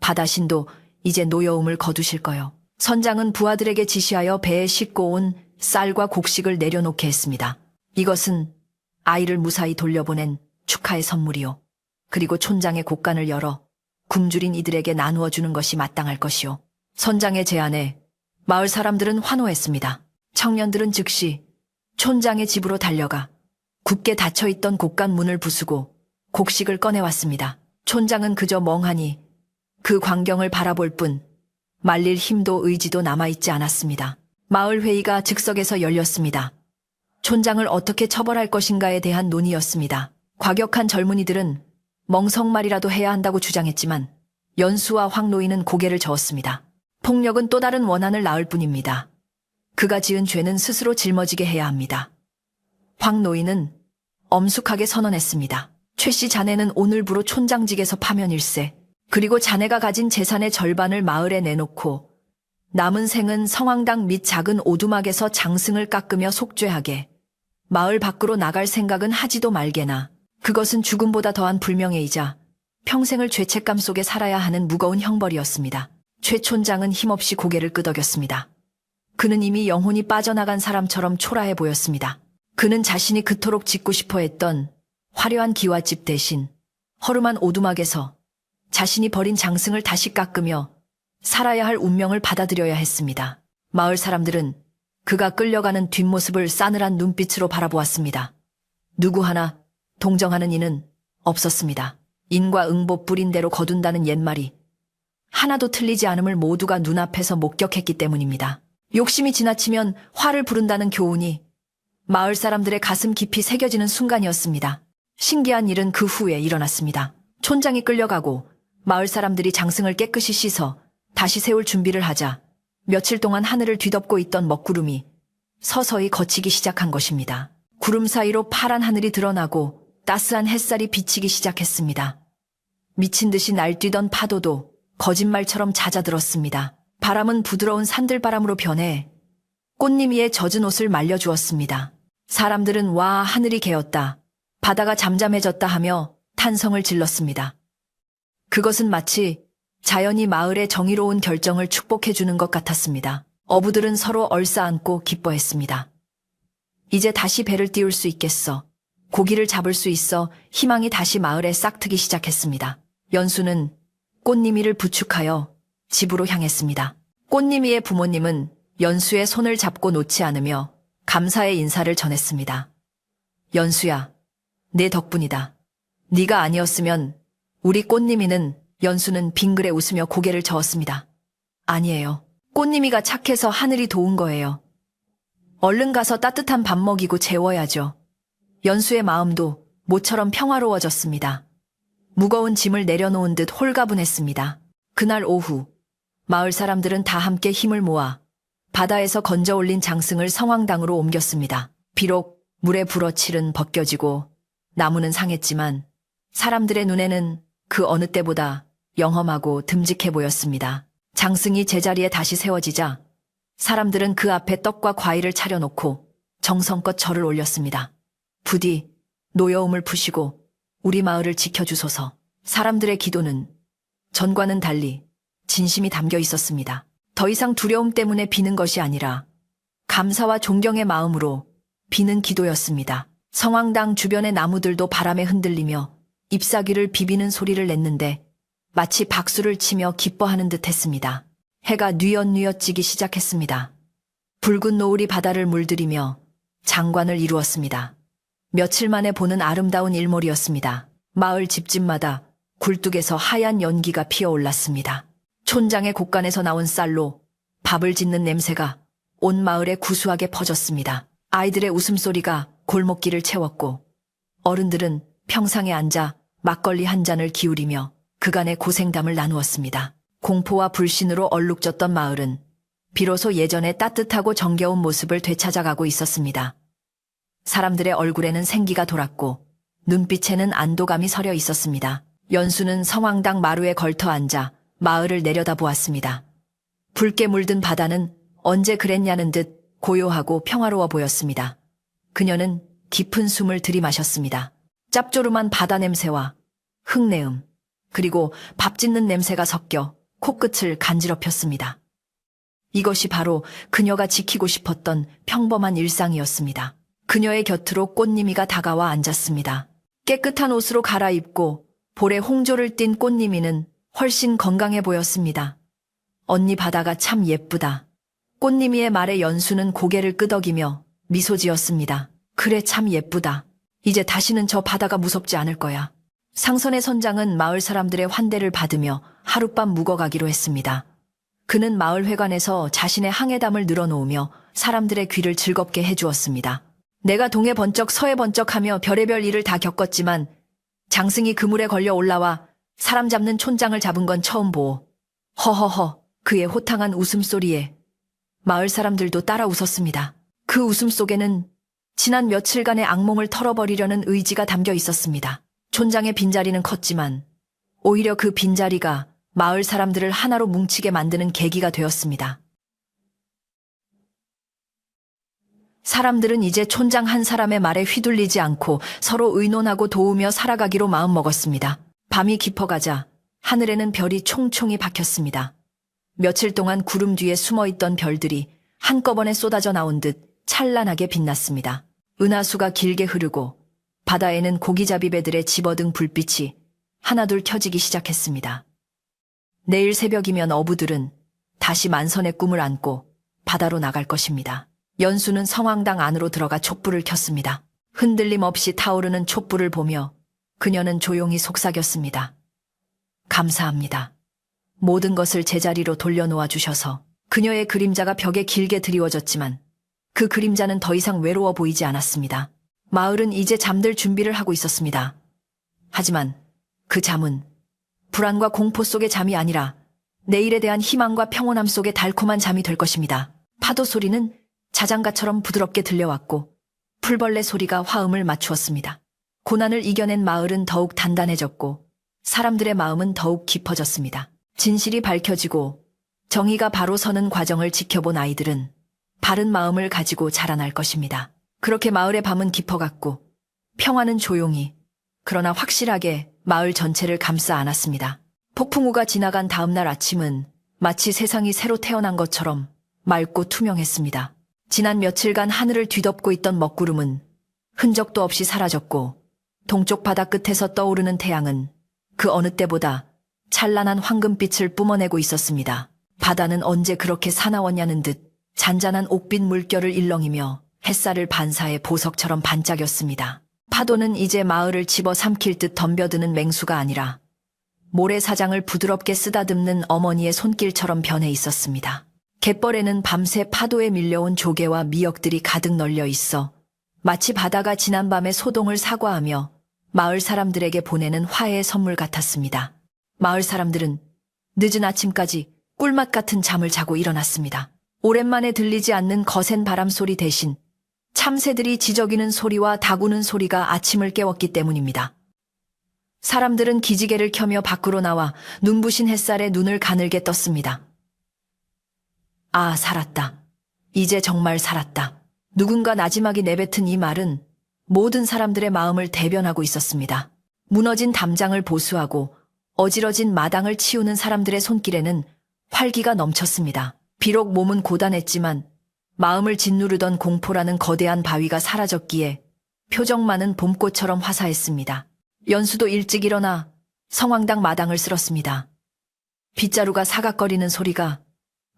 바다신도 이제 노여움을 거두실 거요. 선장은 부하들에게 지시하여 배에 싣고 온 쌀과 곡식을 내려놓게 했습니다. 이것은 아이를 무사히 돌려보낸 축하의 선물이요. 그리고 촌장의 곳간을 열어 굶주린 이들에게 나누어 주는 것이 마땅할 것이요. 선장의 제안에 마을 사람들은 환호했습니다. 청년들은 즉시 촌장의 집으로 달려가 굳게 닫혀있던 곳간 문을 부수고 곡식을 꺼내왔습니다. 촌장은 그저 멍하니 그 광경을 바라볼 뿐 말릴 힘도 의지도 남아있지 않았습니다. 마을 회의가 즉석에서 열렸습니다. 촌장을 어떻게 처벌할 것인가에 대한 논의였습니다. 과격한 젊은이들은 멍석말이라도 해야 한다고 주장했지만 연수와 황노인은 고개를 저었습니다. 폭력은 또 다른 원한을 낳을 뿐입니다. 그가 지은 죄는 스스로 짊어지게 해야 합니다. 황노인은 엄숙하게 선언했습니다. 최씨 자네는 오늘부로 촌장직에서 파면일세. 그리고 자네가 가진 재산의 절반을 마을에 내놓고 남은 생은 성황당 및 작은 오두막에서 장승을 깎으며 속죄하게 마을 밖으로 나갈 생각은 하지도 말게나. 그것은 죽음보다 더한 불명예이자 평생을 죄책감 속에 살아야 하는 무거운 형벌이었습니다. 최 촌장은 힘없이 고개를 끄덕였습니다. 그는 이미 영혼이 빠져나간 사람처럼 초라해 보였습니다. 그는 자신이 그토록 짓고 싶어 했던 화려한 기와집 대신 허름한 오두막에서 자신이 버린 장승을 다시 깎으며 살아야 할 운명을 받아들여야 했습니다. 마을 사람들은 그가 끌려가는 뒷모습을 싸늘한 눈빛으로 바라보았습니다. 누구 하나 동정하는 이는 없었습니다. 인과 응보 뿌린 대로 거둔다는 옛말이 하나도 틀리지 않음을 모두가 눈앞에서 목격했기 때문입니다. 욕심이 지나치면 화를 부른다는 교훈이 마을 사람들의 가슴 깊이 새겨지는 순간이었습니다. 신기한 일은 그 후에 일어났습니다. 촌장이 끌려가고 마을 사람들이 장승을 깨끗이 씻어 다시 세울 준비를 하자 며칠 동안 하늘을 뒤덮고 있던 먹구름이 서서히 걷히기 시작한 것입니다. 구름 사이로 파란 하늘이 드러나고 따스한 햇살이 비치기 시작했습니다. 미친 듯이 날뛰던 파도도 거짓말처럼 잦아들었습니다. 바람은 부드러운 산들바람으로 변해 꽃님 위에 젖은 옷을 말려주었습니다. 사람들은 와 하늘이 개었다, 바다가 잠잠해졌다 하며 탄성을 질렀습니다. 그것은 마치 자연이 마을의 정의로운 결정을 축복해주는 것 같았습니다. 어부들은 서로 얼싸안고 기뻐했습니다. 이제 다시 배를 띄울 수 있겠어. 고기를 잡을 수 있어 희망이 다시 마을에 싹트기 시작했습니다. 연수는 꽃님이를 부축하여 집으로 향했습니다. 꽃님이의 부모님은 연수의 손을 잡고 놓지 않으며 감사의 인사를 전했습니다. 연수야, 내 덕분이다. 네가 아니었으면 우리 꽃님이는, 연수는 빙그레 웃으며 고개를 저었습니다. 아니에요. 꽃님이가 착해서 하늘이 도운 거예요. 얼른 가서 따뜻한 밥 먹이고 재워야죠. 연수의 마음도 모처럼 평화로워졌습니다. 무거운 짐을 내려놓은 듯 홀가분했습니다. 그날 오후 마을 사람들은 다 함께 힘을 모아 바다에서 건져 올린 장승을 성황당으로 옮겼습니다. 비록 물에 불어칠은 벗겨지고 나무는 상했지만 사람들의 눈에는 그 어느 때보다 영험하고 듬직해 보였습니다. 장승이 제자리에 다시 세워지자 사람들은 그 앞에 떡과 과일을 차려놓고 정성껏 절을 올렸습니다. 부디 노여움을 푸시고 우리 마을을 지켜주소서. 사람들의 기도는 전과는 달리 진심이 담겨 있었습니다. 더 이상 두려움 때문에 비는 것이 아니라 감사와 존경의 마음으로 비는 기도였습니다. 성황당 주변의 나무들도 바람에 흔들리며 잎사귀를 비비는 소리를 냈는데 마치 박수를 치며 기뻐하는 듯 했습니다. 해가 뉘엿뉘엿 지기 시작했습니다. 붉은 노을이 바다를 물들이며 장관을 이루었습니다. 며칠 만에 보는 아름다운 일몰이었습니다. 마을 집집마다 굴뚝에서 하얀 연기가 피어올랐습니다. 촌장의 곳간에서 나온 쌀로 밥을 짓는 냄새가 온 마을에 구수하게 퍼졌습니다. 아이들의 웃음소리가 골목길을 채웠고 어른들은 평상에 앉아 막걸리 한 잔을 기울이며 그간의 고생담을 나누었습니다. 공포와 불신으로 얼룩졌던 마을은 비로소 예전의 따뜻하고 정겨운 모습을 되찾아가고 있었습니다. 사람들의 얼굴에는 생기가 돌았고 눈빛에는 안도감이 서려 있었습니다. 연수는 성황당 마루에 걸터 앉아 마을을 내려다보았습니다. 붉게 물든 바다는 언제 그랬냐는 듯 고요하고 평화로워 보였습니다. 그녀는 깊은 숨을 들이마셨습니다. 짭조름한 바다 냄새와 흙내음, 그리고 밥 짓는 냄새가 섞여 코끝을 간지럽혔습니다. 이것이 바로 그녀가 지키고 싶었던 평범한 일상이었습니다. 그녀의 곁으로 꽃님이가 다가와 앉았습니다. 깨끗한 옷으로 갈아입고 볼에 홍조를 띤 꽃님이는 훨씬 건강해 보였습니다. 언니 바다가 참 예쁘다. 꽃님이의 말에 연수는 고개를 끄덕이며 미소 지었습니다. 그래 참 예쁘다. 이제 다시는 저 바다가 무섭지 않을 거야. 상선의 선장은 마을 사람들의 환대를 받으며 하룻밤 묵어가기로 했습니다. 그는 마을 회관에서 자신의 항해담을 늘어놓으며 사람들의 귀를 즐겁게 해주었습니다. 내가 동해 번쩍 서해 번쩍하며 별의별 일을 다 겪었지만 장승이 그물에 걸려 올라와 사람 잡는 촌장을 잡은 건 처음 보오. 허허허. 그의 호탕한 웃음소리에 마을 사람들도 따라 웃었습니다. 그 웃음 속에는 지난 며칠간의 악몽을 털어버리려는 의지가 담겨 있었습니다. 촌장의 빈자리는 컸지만 오히려 그 빈자리가 마을 사람들을 하나로 뭉치게 만드는 계기가 되었습니다. 사람들은 이제 촌장 한 사람의 말에 휘둘리지 않고 서로 의논하고 도우며 살아가기로 마음먹었습니다. 밤이 깊어가자 하늘에는 별이 총총히 박혔습니다. 며칠 동안 구름 뒤에 숨어있던 별들이 한꺼번에 쏟아져 나온 듯 찬란하게 빛났습니다. 은하수가 길게 흐르고 바다에는 고기잡이 배들의 집어등 불빛이 하나둘 켜지기 시작했습니다. 내일 새벽이면 어부들은 다시 만선의 꿈을 안고 바다로 나갈 것입니다. 연수는 성황당 안으로 들어가 촛불을 켰습니다. 흔들림 없이 타오르는 촛불을 보며 그녀는 조용히 속삭였습니다. 감사합니다. 모든 것을 제자리로 돌려놓아 주셔서. 그녀의 그림자가 벽에 길게 드리워졌지만 그 그림자는 더 이상 외로워 보이지 않았습니다. 마을은 이제 잠들 준비를 하고 있었습니다. 하지만 그 잠은 불안과 공포 속의 잠이 아니라 내일에 대한 희망과 평온함 속의 달콤한 잠이 될 것입니다. 파도 소리는 자장가처럼 부드럽게 들려왔고 풀벌레 소리가 화음을 맞추었습니다. 고난을 이겨낸 마을은 더욱 단단해졌고 사람들의 마음은 더욱 깊어졌습니다. 진실이 밝혀지고 정의가 바로 서는 과정을 지켜본 아이들은 바른 마음을 가지고 자라날 것입니다. 그렇게 마을의 밤은 깊어갔고 평화는 조용히 그러나 확실하게 마을 전체를 감싸 안았습니다. 폭풍우가 지나간 다음 날 아침은 마치 세상이 새로 태어난 것처럼 맑고 투명했습니다. 지난 며칠간 하늘을 뒤덮고 있던 먹구름은 흔적도 없이 사라졌고 동쪽 바다 끝에서 떠오르는 태양은 그 어느 때보다 찬란한 황금빛을 뿜어내고 있었습니다. 바다는 언제 그렇게 사나웠냐는 듯 잔잔한 옥빛 물결을 일렁이며 햇살을 반사해 보석처럼 반짝였습니다. 파도는 이제 마을을 집어삼킬 듯 덤벼드는 맹수가 아니라 모래사장을 부드럽게 쓰다듬는 어머니의 손길처럼 변해 있었습니다. 갯벌에는 밤새 파도에 밀려온 조개와 미역들이 가득 널려 있어 마치 바다가 지난밤의 소동을 사과하며 마을 사람들에게 보내는 화해의 선물 같았습니다. 마을 사람들은 늦은 아침까지 꿀맛 같은 잠을 자고 일어났습니다. 오랜만에 들리지 않는 거센 바람 소리 대신 참새들이 지저귀는 소리와 다구는 소리가 아침을 깨웠기 때문입니다. 사람들은 기지개를 켜며 밖으로 나와 눈부신 햇살에 눈을 가늘게 떴습니다. 아, 살았다. 이제 정말 살았다. 누군가 나지막이 내뱉은 이 말은 모든 사람들의 마음을 대변하고 있었습니다. 무너진 담장을 보수하고 어지러진 마당을 치우는 사람들의 손길에는 활기가 넘쳤습니다. 비록 몸은 고단했지만 마음을 짓누르던 공포라는 거대한 바위가 사라졌기에 표정만은 봄꽃처럼 화사했습니다. 연수도 일찍 일어나 성황당 마당을 쓸었습니다. 빗자루가 사각거리는 소리가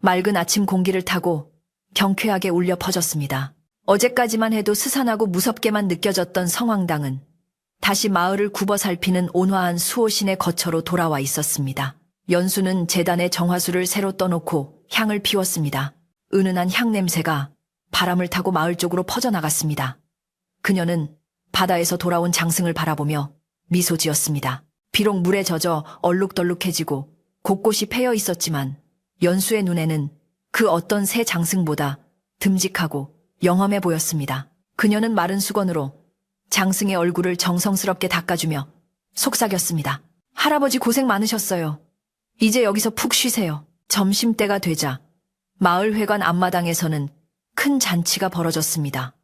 맑은 아침 공기를 타고 경쾌하게 울려 퍼졌습니다. 어제까지만 해도 스산하고 무섭게만 느껴졌던 성황당은 다시 마을을 굽어 살피는 온화한 수호신의 거처로 돌아와 있었습니다. 연수는 제단에 정화수를 새로 떠놓고 향을 피웠습니다. 은은한 향 냄새가 바람을 타고 마을 쪽으로 퍼져나갔습니다. 그녀는 바다에서 돌아온 장승을 바라보며 미소 지었습니다. 비록 물에 젖어 얼룩덜룩해지고 곳곳이 패여 있었지만 연수의 눈에는 그 어떤 새 장승보다 듬직하고 영험해 보였습니다. 그녀는 마른 수건으로 장승의 얼굴을 정성스럽게 닦아주며 속삭였습니다. 할아버지 고생 많으셨어요. 이제 여기서 푹 쉬세요. 점심때가 되자 마을 회관 앞마당에서는 큰 잔치가 벌어졌습니다.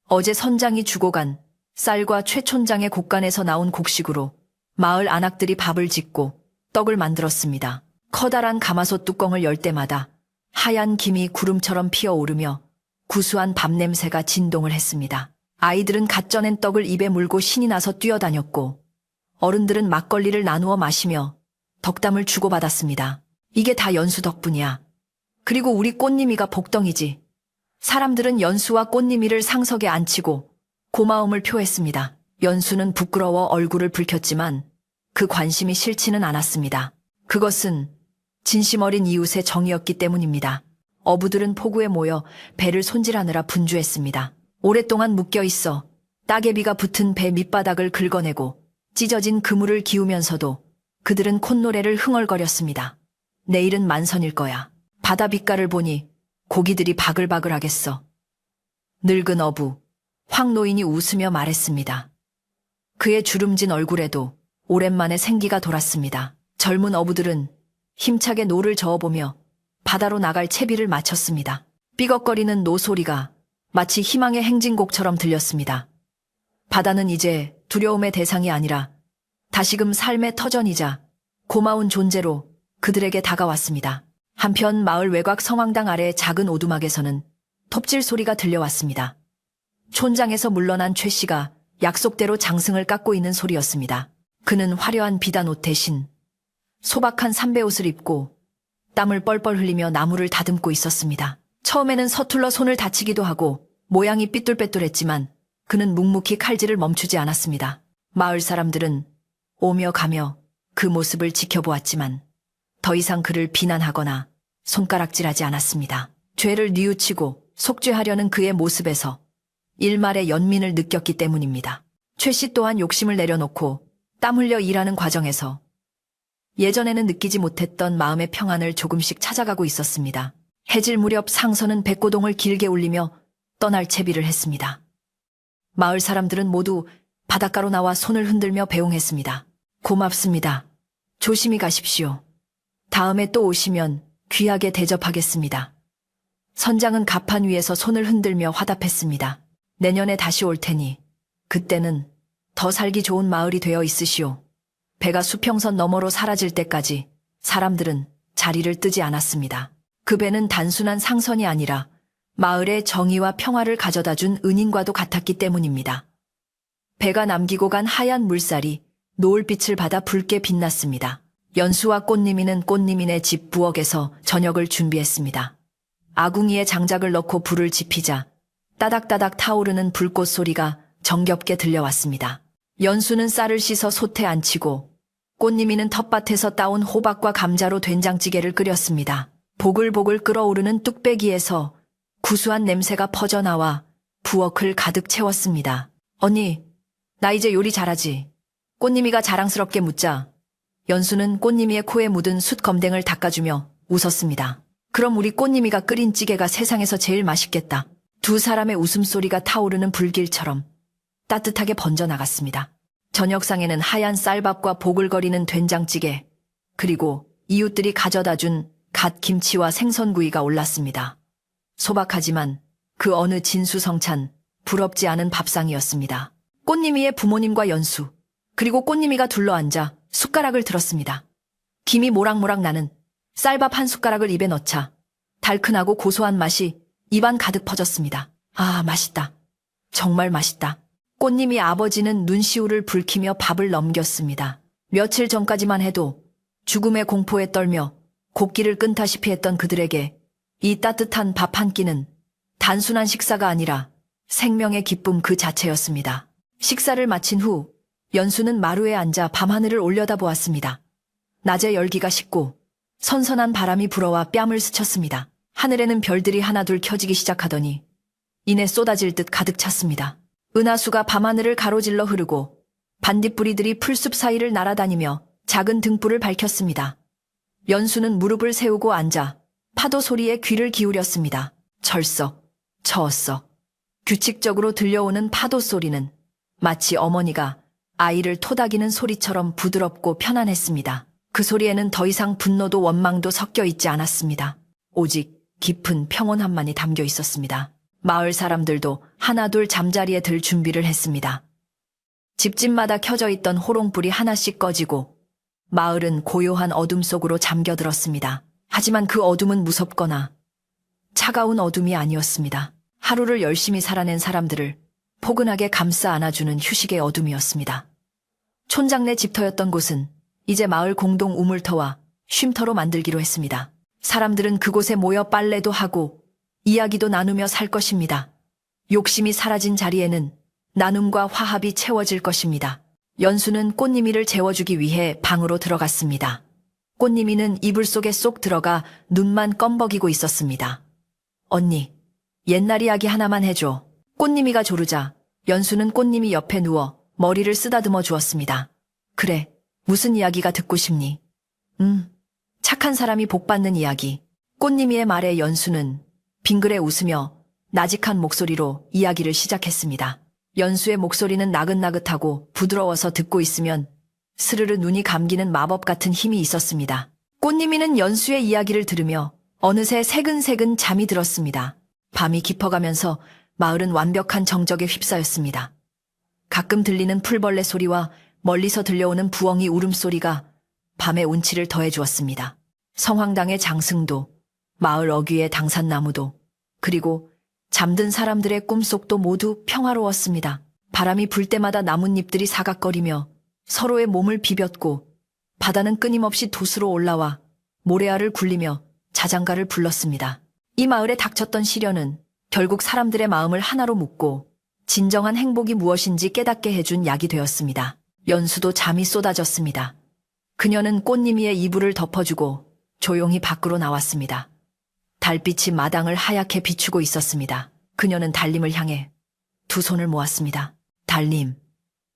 어제 선장이 주고 간 쌀과 최촌장의 곡간에서 나온 곡식으로 마을 안악들이 밥을 짓고 떡을 만들었습니다. 커다란 가마솥 뚜껑을 열 때마다 하얀 김이 구름처럼 피어오르며 구수한 밥 냄새가 진동을 했습니다. 아이들은 갓 쪄낸 떡을 입에 물고 신이 나서 뛰어다녔고 어른들은 막걸리를 나누어 마시며 덕담을 주고받았습니다. 이게 다 연수 덕분이야. 그리고 우리 꽃님이가 복덩이지. 사람들은 연수와 꽃님이를 상석에 앉히고 고마움을 표했습니다. 연수는 부끄러워 얼굴을 붉혔지만 그 관심이 싫지는 않았습니다. 그것은 진심 어린 이웃의 정이었기 때문입니다. 어부들은 포구에 모여 배를 손질하느라 분주했습니다. 오랫동안 묶여있어 따개비가 붙은 배 밑바닥을 긁어내고 찢어진 그물을 기우면서도 그들은 콧노래를 흥얼거렸습니다. 내일은 만선일 거야. 바다 빛깔을 보니 고기들이 바글바글하겠어. 늙은 어부 황노인이 웃으며 말했습니다. 그의 주름진 얼굴에도 오랜만에 생기가 돌았습니다. 젊은 어부들은 힘차게 노를 저어보며 바다로 나갈 채비를 마쳤습니다. 삐걱거리는 노소리가 마치 희망의 행진곡처럼 들렸습니다. 바다는 이제 두려움의 대상이 아니라 다시금 삶의 터전이자 고마운 존재로 그들에게 다가왔습니다. 한편 마을 외곽 성황당 아래 작은 오두막에서는 톱질 소리가 들려왔습니다. 촌장에서 물러난 최 씨가 약속대로 장승을 깎고 있는 소리였습니다. 그는 화려한 비단 옷 대신 소박한 삼배옷을 입고 땀을 뻘뻘 흘리며 나무를 다듬고 있었습니다. 처음에는 서툴러 손을 다치기도 하고 모양이 삐뚤빼뚤했지만 그는 묵묵히 칼질을 멈추지 않았습니다. 마을 사람들은 오며 가며 그 모습을 지켜보았지만 더 이상 그를 비난하거나 손가락질하지 않았습니다. 죄를 뉘우치고 속죄하려는 그의 모습에서 일말의 연민을 느꼈기 때문입니다. 최 씨 또한 욕심을 내려놓고 땀 흘려 일하는 과정에서 예전에는 느끼지 못했던 마음의 평안을 조금씩 찾아가고 있었습니다. 해질 무렵 상선은 백고동을 길게 울리며 떠날 채비를 했습니다. 마을 사람들은 모두 바닷가로 나와 손을 흔들며 배웅했습니다. 고맙습니다. 조심히 가십시오. 다음에 또 오시면 귀하게 대접하겠습니다. 선장은 갑판 위에서 손을 흔들며 화답했습니다. 내년에 다시 올 테니 그때는 더 살기 좋은 마을이 되어 있으시오. 배가 수평선 너머로 사라질 때까지 사람들은 자리를 뜨지 않았습니다. 그 배는 단순한 상선이 아니라 마을의 정의와 평화를 가져다준 은인과도 같았기 때문입니다. 배가 남기고 간 하얀 물살이 노을빛을 받아 붉게 빛났습니다. 연수와 꽃님이는 꽃님이네 집 부엌에서 저녁을 준비했습니다. 아궁이에 장작을 넣고 불을 지피자 따닥따닥 타오르는 불꽃 소리가 정겹게 들려왔습니다. 연수는 쌀을 씻어 솥에 앉히고 꽃님이는 텃밭에서 따온 호박과 감자로 된장찌개를 끓였습니다. 보글보글 끓어오르는 뚝배기에서 구수한 냄새가 퍼져나와 부엌을 가득 채웠습니다. 언니, 나 이제 요리 잘하지? 꽃님이가 자랑스럽게 묻자 연수는 꽃님이의 코에 묻은 숯검댕을 닦아주며 웃었습니다. 그럼 우리 꽃님이가 끓인 찌개가 세상에서 제일 맛있겠다. 두 사람의 웃음소리가 타오르는 불길처럼 따뜻하게 번져나갔습니다. 저녁상에는 하얀 쌀밥과 보글거리는 된장찌개, 그리고 이웃들이 가져다준 갓김치와 생선구이가 올랐습니다. 소박하지만 그 어느 진수성찬, 부럽지 않은 밥상이었습니다. 꽃님이의 부모님과 연수, 그리고 꽃님이가 둘러앉아 숟가락을 들었습니다. 김이 모락모락 나는 쌀밥 한 숟가락을 입에 넣자 달큰하고 고소한 맛이 입안 가득 퍼졌습니다. 아, 맛있다. 정말 맛있다. 꽃님이 아버지는 눈시울을 붉히며 밥을 넘겼습니다. 며칠 전까지만 해도 죽음의 공포에 떨며 곡기를 끈다시피 했던 그들에게 이 따뜻한 밥 한 끼는 단순한 식사가 아니라 생명의 기쁨 그 자체였습니다. 식사를 마친 후 연수는 마루에 앉아 밤하늘을 올려다보았습니다. 낮의 열기가 식고 선선한 바람이 불어와 뺨을 스쳤습니다. 하늘에는 별들이 하나둘 켜지기 시작하더니 이내 쏟아질 듯 가득 찼습니다. 은하수가 밤하늘을 가로질러 흐르고 반딧불이들이 풀숲 사이를 날아다니며 작은 등불을 밝혔습니다. 연수는 무릎을 세우고 앉아 파도 소리에 귀를 기울였습니다. 철썩, 저었어. 규칙적으로 들려오는 파도 소리는 마치 어머니가 아이를 토닥이는 소리처럼 부드럽고 편안했습니다. 그 소리에는 더 이상 분노도 원망도 섞여 있지 않았습니다. 오직 깊은 평온함만이 담겨 있었습니다. 마을 사람들도 하나둘 잠자리에 들 준비를 했습니다. 집집마다 켜져 있던 호롱불이 하나씩 꺼지고 마을은 고요한 어둠 속으로 잠겨들었습니다. 하지만 그 어둠은 무섭거나 차가운 어둠이 아니었습니다. 하루를 열심히 살아낸 사람들을 포근하게 감싸 안아주는 휴식의 어둠이었습니다. 촌장 내 집터였던 곳은 이제 마을 공동 우물터와 쉼터로 만들기로 했습니다. 사람들은 그곳에 모여 빨래도 하고 이야기도 나누며 살 것입니다. 욕심이 사라진 자리에는 나눔과 화합이 채워질 것입니다. 연수는 꽃님이를 재워주기 위해 방으로 들어갔습니다. 꽃님이는 이불 속에 쏙 들어가 눈만 껌벅이고 있었습니다. 언니, 옛날 이야기 하나만 해줘. 꽃님이가 조르자 연수는 꽃님이 옆에 누워 머리를 쓰다듬어 주었습니다. 그래, 무슨 이야기가 듣고 싶니? 착한 사람이 복받는 이야기. 꽃님이의 말에 연수는 빙그레 웃으며 나직한 목소리로 이야기를 시작했습니다. 연수의 목소리는 나긋나긋하고 부드러워서 듣고 있으면 스르르 눈이 감기는 마법 같은 힘이 있었습니다. 꽃님이는 연수의 이야기를 들으며 어느새 새근새근 잠이 들었습니다. 밤이 깊어가면서 마을은 완벽한 정적에 휩싸였습니다. 가끔 들리는 풀벌레 소리와 멀리서 들려오는 부엉이 울음소리가 밤의 운치를 더해주었습니다. 성황당의 장승도, 마을 어귀의 당산나무도, 그리고 잠든 사람들의 꿈속도 모두 평화로웠습니다. 바람이 불 때마다 나뭇잎들이 사각거리며 서로의 몸을 비볐고 바다는 끊임없이 돛으로 올라와 모래알을 굴리며 자장가를 불렀습니다. 이 마을에 닥쳤던 시련은 결국 사람들의 마음을 하나로 묶고 진정한 행복이 무엇인지 깨닫게 해준 약이 되었습니다. 연수도 잠이 쏟아졌습니다. 그녀는 꽃님이의 이불을 덮어주고 조용히 밖으로 나왔습니다. 달빛이 마당을 하얗게 비추고 있었습니다. 그녀는 달님을 향해 두 손을 모았습니다. 달님,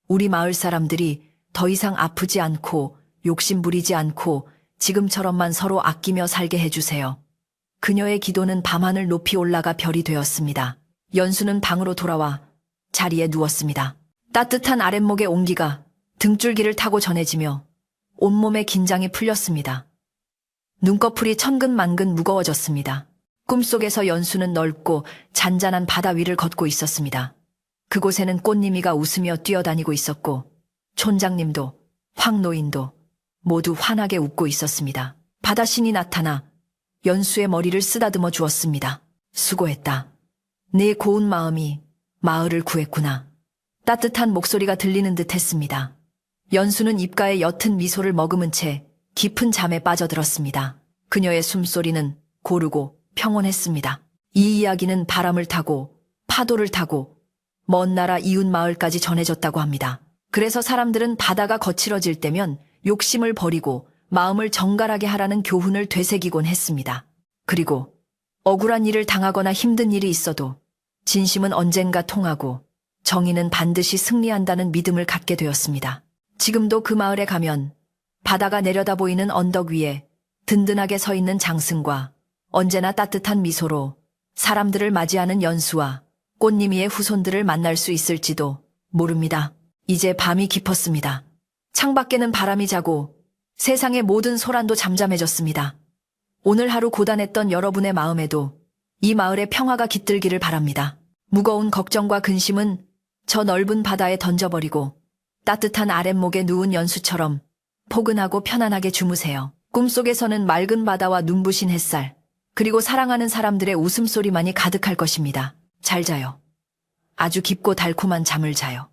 우리 마을 사람들이 더 이상 아프지 않고 욕심 부리지 않고 지금처럼만 서로 아끼며 살게 해주세요. 그녀의 기도는 밤하늘 높이 올라가 별이 되었습니다. 연수는 방으로 돌아와 자리에 누웠습니다. 따뜻한 아랫목의 온기가 등줄기를 타고 전해지며 온몸의 긴장이 풀렸습니다. 눈꺼풀이 천근만근 무거워졌습니다. 꿈속에서 연수는 넓고 잔잔한 바다 위를 걷고 있었습니다. 그곳에는 꽃님이가 웃으며 뛰어다니고 있었고 촌장님도 황노인도 모두 환하게 웃고 있었습니다. 바다신이 나타나 연수의 머리를 쓰다듬어 주었습니다. 수고했다. 네 고운 마음이 마을을 구했구나. 따뜻한 목소리가 들리는 듯 했습니다. 연수는 입가에 옅은 미소를 머금은 채 깊은 잠에 빠져들었습니다. 그녀의 숨소리는 고르고 평온했습니다. 이 이야기는 바람을 타고 파도를 타고 먼 나라 이웃 마을까지 전해졌다고 합니다. 그래서 사람들은 바다가 거칠어질 때면 욕심을 버리고 마음을 정갈하게 하라는 교훈을 되새기곤 했습니다. 그리고 억울한 일을 당하거나 힘든 일이 있어도 진심은 언젠가 통하고 정의는 반드시 승리한다는 믿음을 갖게 되었습니다. 지금도 그 마을에 가면 바다가 내려다 보이는 언덕 위에 든든하게 서 있는 장승과 언제나 따뜻한 미소로 사람들을 맞이하는 연수와 꽃님이의 후손들을 만날 수 있을지도 모릅니다. 이제 밤이 깊었습니다. 창밖에는 바람이 자고 세상의 모든 소란도 잠잠해졌습니다. 오늘 하루 고단했던 여러분의 마음에도 이 마을의 평화가 깃들기를 바랍니다. 무거운 걱정과 근심은 저 넓은 바다에 던져버리고 따뜻한 아랫목에 누운 연수처럼 포근하고 편안하게 주무세요. 꿈속에서는 맑은 바다와 눈부신 햇살, 그리고 사랑하는 사람들의 웃음소리만이 가득할 것입니다. 잘 자요. 아주 깊고 달콤한 잠을 자요.